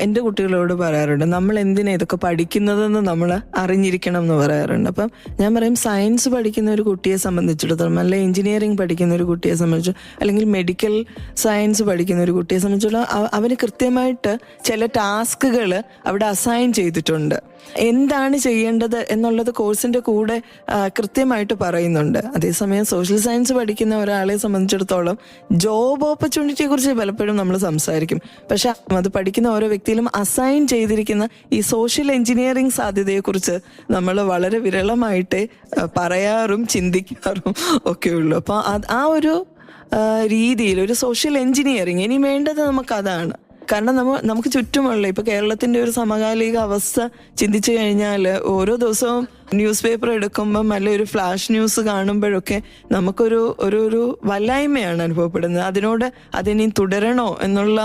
എൻ്റെ കുട്ടികളോട് പറയാറുണ്ട്, നമ്മൾ എന്തിനാ ഇതൊക്കെ പഠിക്കുന്നതെന്ന് നമ്മൾ അറിഞ്ഞിരിക്കണം എന്ന് പറയാറുണ്ട്. അപ്പം ഞാൻ പറയും, സയൻസ് പഠിക്കുന്ന ഒരു കുട്ടിയെ സംബന്ധിച്ചിടത്തോളം, അല്ലെ എഞ്ചിനീയറിംഗ് പഠിക്കുന്ന ഒരു കുട്ടിയെ സംബന്ധിച്ച്, അല്ലെങ്കിൽ മെഡിക്കൽ സയൻസ് പഠിക്കുന്ന ഒരു കുട്ടിയെ സംബന്ധിച്ചിടത്തോളം അവന് കൃത്യമായിട്ട് ചില ടാസ്കുകൾ അവിടെ അസൈൻ ചെയ്തിട്ടുണ്ട്. എന്താണ് ചെയ്യേണ്ടത് എന്നുള്ളത് കോഴ്സിന്റെ കൂടെ കൃത്യമായിട്ട് പറയുന്നുണ്ട്. അതേസമയം സോഷ്യൽ സയൻസ് പഠിക്കുന്ന ഒരാളെ സംബന്ധിച്ചിടത്തോളം ജോബ് ഓപ്പർച്യൂണിറ്റിയെ കുറിച്ച് പലപ്പോഴും നമ്മൾ സംസാരിക്കും. പക്ഷെ അത് പഠിക്കുന്ന ഓരോ വ്യക്തിയിലും അസൈൻ ചെയ്തിരിക്കുന്ന ഈ സോഷ്യൽ എഞ്ചിനീയറിംഗ് സാധ്യതയെക്കുറിച്ച് നമ്മൾ വളരെ വിരളമായിട്ട് പറയാറും ചിന്തിക്കാറും ഒക്കെ ഉള്ളൂ. അപ്പൊ ആ ഒരു രീതിയിൽ ഒരു സോഷ്യൽ എഞ്ചിനീയറിംഗ് ഇനി വേണ്ടത് നമുക്ക് അതാണ്. കാരണം നമുക്ക് ചുറ്റുമുള്ള ഇപ്പൊ കേരളത്തിന്റെ ഒരു സമകാലിക അവസ്ഥ ചിന്തിച്ചു കഴിഞ്ഞാൽ ഓരോ ദിവസവും ന്യൂസ് പേപ്പർ എടുക്കുമ്പം അല്ലെ ഒരു ഫ്ലാഷ് ന്യൂസ് കാണുമ്പോഴൊക്കെ നമുക്കൊരു വല്ലായ്മയാണ് അനുഭവപ്പെടുന്നത്. അതിനി തുടരണോ എന്നുള്ള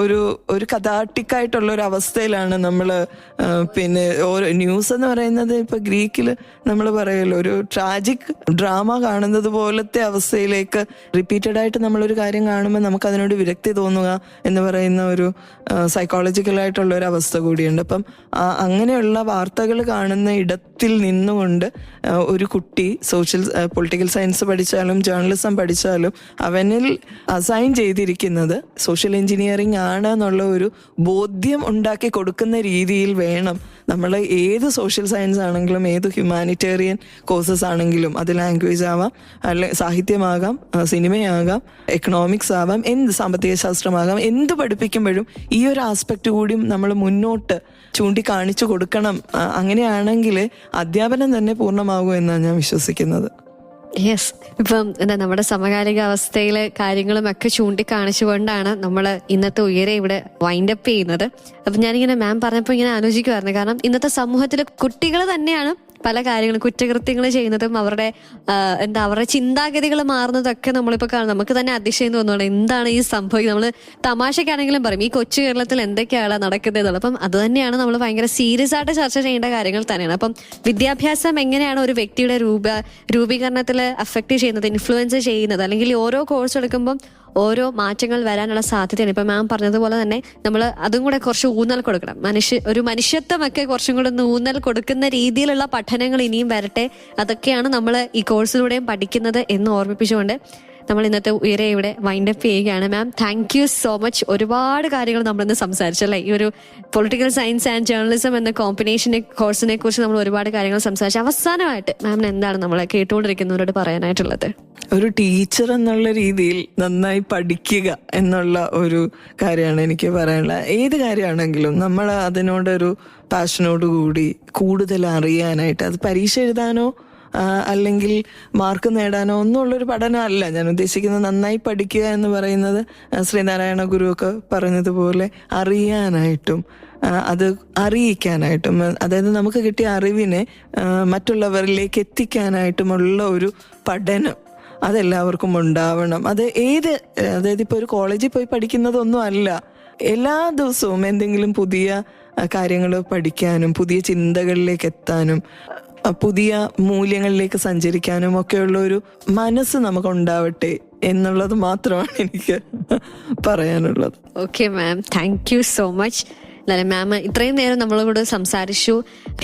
ഒരു കഥാട്ടിക്കായിട്ടുള്ള ഒരു അവസ്ഥയിലാണ് നമ്മൾ. പിന്നെ ഓരോ ന്യൂസ് എന്ന് പറയുന്നത് ഇപ്പൊ ഗ്രീക്കിൽ നമ്മൾ പറയുമല്ലോ, ഒരു ട്രാജിക് ഡ്രാമ കാണുന്നത് പോലത്തെ അവസ്ഥയിലേക്ക് റിപ്പീറ്റഡ് ആയിട്ട് നമ്മളൊരു കാര്യം കാണുമ്പോൾ നമുക്ക് അതിനോട് വിരക്തി തോന്നുക എന്ന് പറയുന്ന ഒരു സൈക്കോളജിക്കലായിട്ടുള്ള ഒരു അവസ്ഥ കൂടിയുണ്ട്. അപ്പം അങ്ങനെയുള്ള വാർത്തകൾ കാണുന്ന ഇടത്തിൽ നിന്നുകൊണ്ട് ഒരു കുട്ടി പൊളിറ്റിക്കൽ സയൻസ് പഠിച്ചാലും ജേർണലിസം പഠിച്ചാലും അവനിൽ അസൈൻ ചെയ്തിരിക്കുന്നത് സോഷ്യൽ എഞ്ചിനീയറിംഗ് ആണ് എന്നുള്ള ഒരു ബോധ്യം ഉണ്ടാക്കി കൊടുക്കുന്ന രീതിയിൽ വേണം നമ്മൾ ഏത് സോഷ്യൽ സയൻസ് ആണെങ്കിലും ഏത് ഹ്യൂമാനിറ്റേറിയൻ കോഴ്സസ് ആണെങ്കിലും, അത് ലാംഗ്വേജ് ആവാം, അല്ലെ സാഹിത്യമാകാം, സിനിമയാകാം, എക്കണോമിക്സ് ആവാം, സാമ്പത്തിക ശാസ്ത്രമാകാം, എന്ത് പഠിപ്പിക്കുമ്പോഴും ഈ ഒരു ആസ്പെക്ട് കൂടി നമ്മൾ മുന്നോട്ട് ചൂണ്ടിക്കാണിച്ചു കൊടുക്കണം. അങ്ങനെയാണെങ്കിൽ അധ്യാപനം തന്നെ പൂർണ്ണമാകും എന്നാണ് ഞാൻ വിശ്വസിക്കുന്നത്. യെസ്, ഇപ്പം നമ്മുടെ സമകാലിക അവസ്ഥയിലെ കാര്യങ്ങളും ഒക്കെ ചൂണ്ടിക്കാണിച്ചുകൊണ്ടാണ് നമ്മൾ ഇന്നത്തെ ഉയരെ ഇവിടെ വൈൻഡപ്പ് ചെയ്യുന്നത്. അപ്പം ഞാനിങ്ങനെ മാം പറഞ്ഞപ്പോൾ ഇങ്ങനെ ആലോചിക്കുമായിരുന്നു. കാരണം ഇന്നത്തെ സമൂഹത്തിൽ കുട്ടികൾ തന്നെയാണ് പല കാര്യങ്ങളും കുറ്റകൃത്യങ്ങൾ ചെയ്യുന്നതും അവരുടെ അവരുടെ ചിന്താഗതികൾ മാറുന്നതൊക്കെ നമ്മളിപ്പോൾ കാണും. നമുക്ക് തന്നെ അതിശയം തോന്നുന്നു, എന്താണ് ഈ സംഭവിക്കുന്നത്. നമ്മൾ തമാശക്കാണെങ്കിലും പറയും ഈ കൊച്ചു കേരളത്തിൽ എന്തൊക്കെയാണ് നടക്കുന്നത് എന്നുള്ളത്. അപ്പം അത് തന്നെയാണ് നമ്മൾ ഭയങ്കര സീരിയസ് ആയിട്ട് ചർച്ച ചെയ്യേണ്ട കാര്യങ്ങൾ തന്നെയാണ്. അപ്പം വിദ്യാഭ്യാസം എങ്ങനെയാണ് ഒരു വ്യക്തിയുടെ രൂപീകരണത്തിൽ അഫക്റ്റ് ചെയ്യുന്നത്, ഇൻഫ്ലുവൻസ് ചെയ്യുന്നത്, അല്ലെങ്കിൽ ഓരോ കോഴ്സ് എടുക്കുമ്പം ഓരോ മാറ്റങ്ങൾ വരാനുള്ള സാധ്യതയാണ്. ഇപ്പം മാം പറഞ്ഞതുപോലെ തന്നെ നമ്മൾ അതും കൂടെ കുറച്ച് ഊന്നൽ കൊടുക്കണം. ഒരു മനുഷ്യത്വമൊക്കെ കുറച്ചും കൂടെ ഒന്ന് ഊന്നൽ കൊടുക്കുന്ന രീതിയിലുള്ള പഠനങ്ങൾ ഇനിയും വരട്ടെ. അതൊക്കെയാണ് നമ്മൾ ഈ കോഴ്സിലൂടെയും പഠിക്കുന്നത് എന്ന് ഓർമ്മിപ്പിച്ചുകൊണ്ട് നമ്മൾ ഇന്നത്തെ ഉയരെ ഇവിടെ വൈൻഡപ്പ് ചെയ്യുകയാണ്. മാം, താങ്ക് യു സോ മച്ച്. ഒരുപാട് കാര്യങ്ങൾ നമ്മളിന്ന് സംസാരിച്ചല്ലേ. ഈ ഒരു പൊളിറ്റിക്കൽ സയൻസ് ആൻഡ് ജേർണലിസം എന്ന കോഴ്സിനെ കുറിച്ച് നമ്മൾ ഒരുപാട് കാര്യങ്ങൾ സംസാരിച്ചു. അവസാനമായിട്ട് മാമിന് എന്താണ് നമ്മളെ കേട്ടുകൊണ്ടിരിക്കുന്നവരോട് പറയാനായിട്ടുള്ളത്? ഒരു ടീച്ചർ എന്നുള്ള രീതിയിൽ നന്നായി പഠിക്കുക എന്നുള്ള ഒരു കാര്യമാണ് എനിക്ക് പറയാനുള്ളത്. ഏത് കാര്യമാണെങ്കിലും നമ്മൾ അതിനോടൊരു പാഷനോടുകൂടി കൂടുതൽ അറിയാനായിട്ട്, അത് പരീക്ഷ എഴുതാനോ അല്ലെങ്കിൽ മാർക്ക് നേടാനോ ഒന്നുമുള്ളൊരു പഠനമല്ല ഞാൻ ഉദ്ദേശിക്കുന്നത്. നന്നായി പഠിക്കുക എന്ന് പറയുന്നത് ശ്രീനാരായണ ഗുരുവൊക്കെ പറഞ്ഞതുപോലെ അറിയാനായിട്ടും അത് അറിയിക്കാനായിട്ടും, അതായത് നമുക്ക് കിട്ടിയ അറിവിനെ മറ്റുള്ളവരിലേക്ക് എത്തിക്കാനായിട്ടുമുള്ള ഒരു പഠനം അതെല്ലാവർക്കും ഉണ്ടാവണം. അതായത് ഇപ്പോൾ ഒരു കോളേജിൽ പോയി പഠിക്കുന്നതൊന്നും അല്ല. എല്ലാ ദിവസവും എന്തെങ്കിലും പുതിയ കാര്യങ്ങൾ പഠിക്കാനും പുതിയ ചിന്തകളിലേക്ക് എത്താനും പുതിയ മൂല്യങ്ങളിലേക്ക് സഞ്ചരിക്കാനും ഒക്കെയുള്ള ഒരു മനസ്സ് നമുക്ക് ഉണ്ടാവട്ടെ എന്നുള്ളത് മാത്രമാണ് എനിക്ക് പറയാനുള്ളത്. Okay ma'am, thank you so much. Ma'am ഇത്രയും നേരം നമ്മളോട് സംസാരിച്ചു.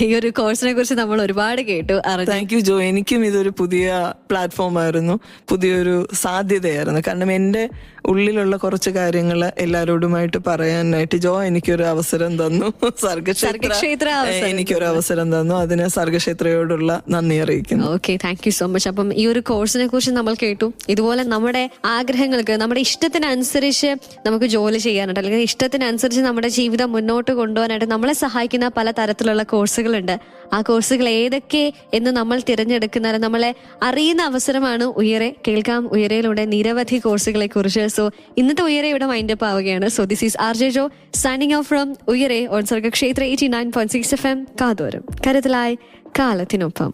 ഈ ഒരു കോഴ്സിനെ കുറിച്ച് നമ്മൾ ഒരുപാട് കേട്ടു അറിഞ്ഞു. താങ്ക് യു ജോ. എനിക്കും ഇതൊരു പുതിയ പ്ലാറ്റ്ഫോം ആയിരുന്നു, പുതിയൊരു സാധ്യതയായിരുന്നു. കാരണം എൻ്റെ ഉള്ളിലുള്ള കുറച്ച് കാര്യങ്ങൾ എല്ലാവരോടുമായിട്ട് പറയാനായിട്ട് ജോ എനിക്കൊരു അവസരം തന്നു. സർഗക്ഷേത്ര അവസരം എനിക്കൊരു അവസരം തന്നു. അതിന് സർഗക്ഷേത്രയോടുള്ള നന്ദി അറിയിക്കുന്നു. Okay, thank you so much. അപ്പം ഈ ഒരു കോഴ്സിനെ കുറിച്ച് നമ്മൾ കേട്ടു. ഇതുപോലെ നമ്മുടെ ആഗ്രഹങ്ങൾക്ക്, നമ്മുടെ ഇഷ്ടത്തിനനുസരിച്ച് നമുക്ക് ജോലി ചെയ്യാനായിട്ട്, അല്ലെങ്കിൽ ഇഷ്ടത്തിനനുസരിച്ച് നമ്മുടെ ജീവിതം മുന്നോട്ട് കൊണ്ടുപോകാനായിട്ട് നമ്മളെ സഹായിക്കുന്ന പല തരത്തിലുള്ള കോഴ്സുകളുണ്ട്. ആ കോഴ്സുകൾ ഏതൊക്കെ എന്ന് നമ്മൾ തിരഞ്ഞെടുക്കുന്ന, നമ്മളെ അറിയുന്ന അവസരമാണ് ഉയരെ. കേൾക്കാം ഉയരയിലൂടെ നിരവധി കോഴ്സുകളെ കുറിച്ച്. സോ ഇന്നത്തെ ഉയരെ ഇവിടെ വൈൻഡപ്പ് ആവുകയാണ്. So this is RJ Jo signing off from Uyare on Sargakshetra 89.6 FM കാതോരം. കരുതലായി കാലത്തിനൊപ്പം.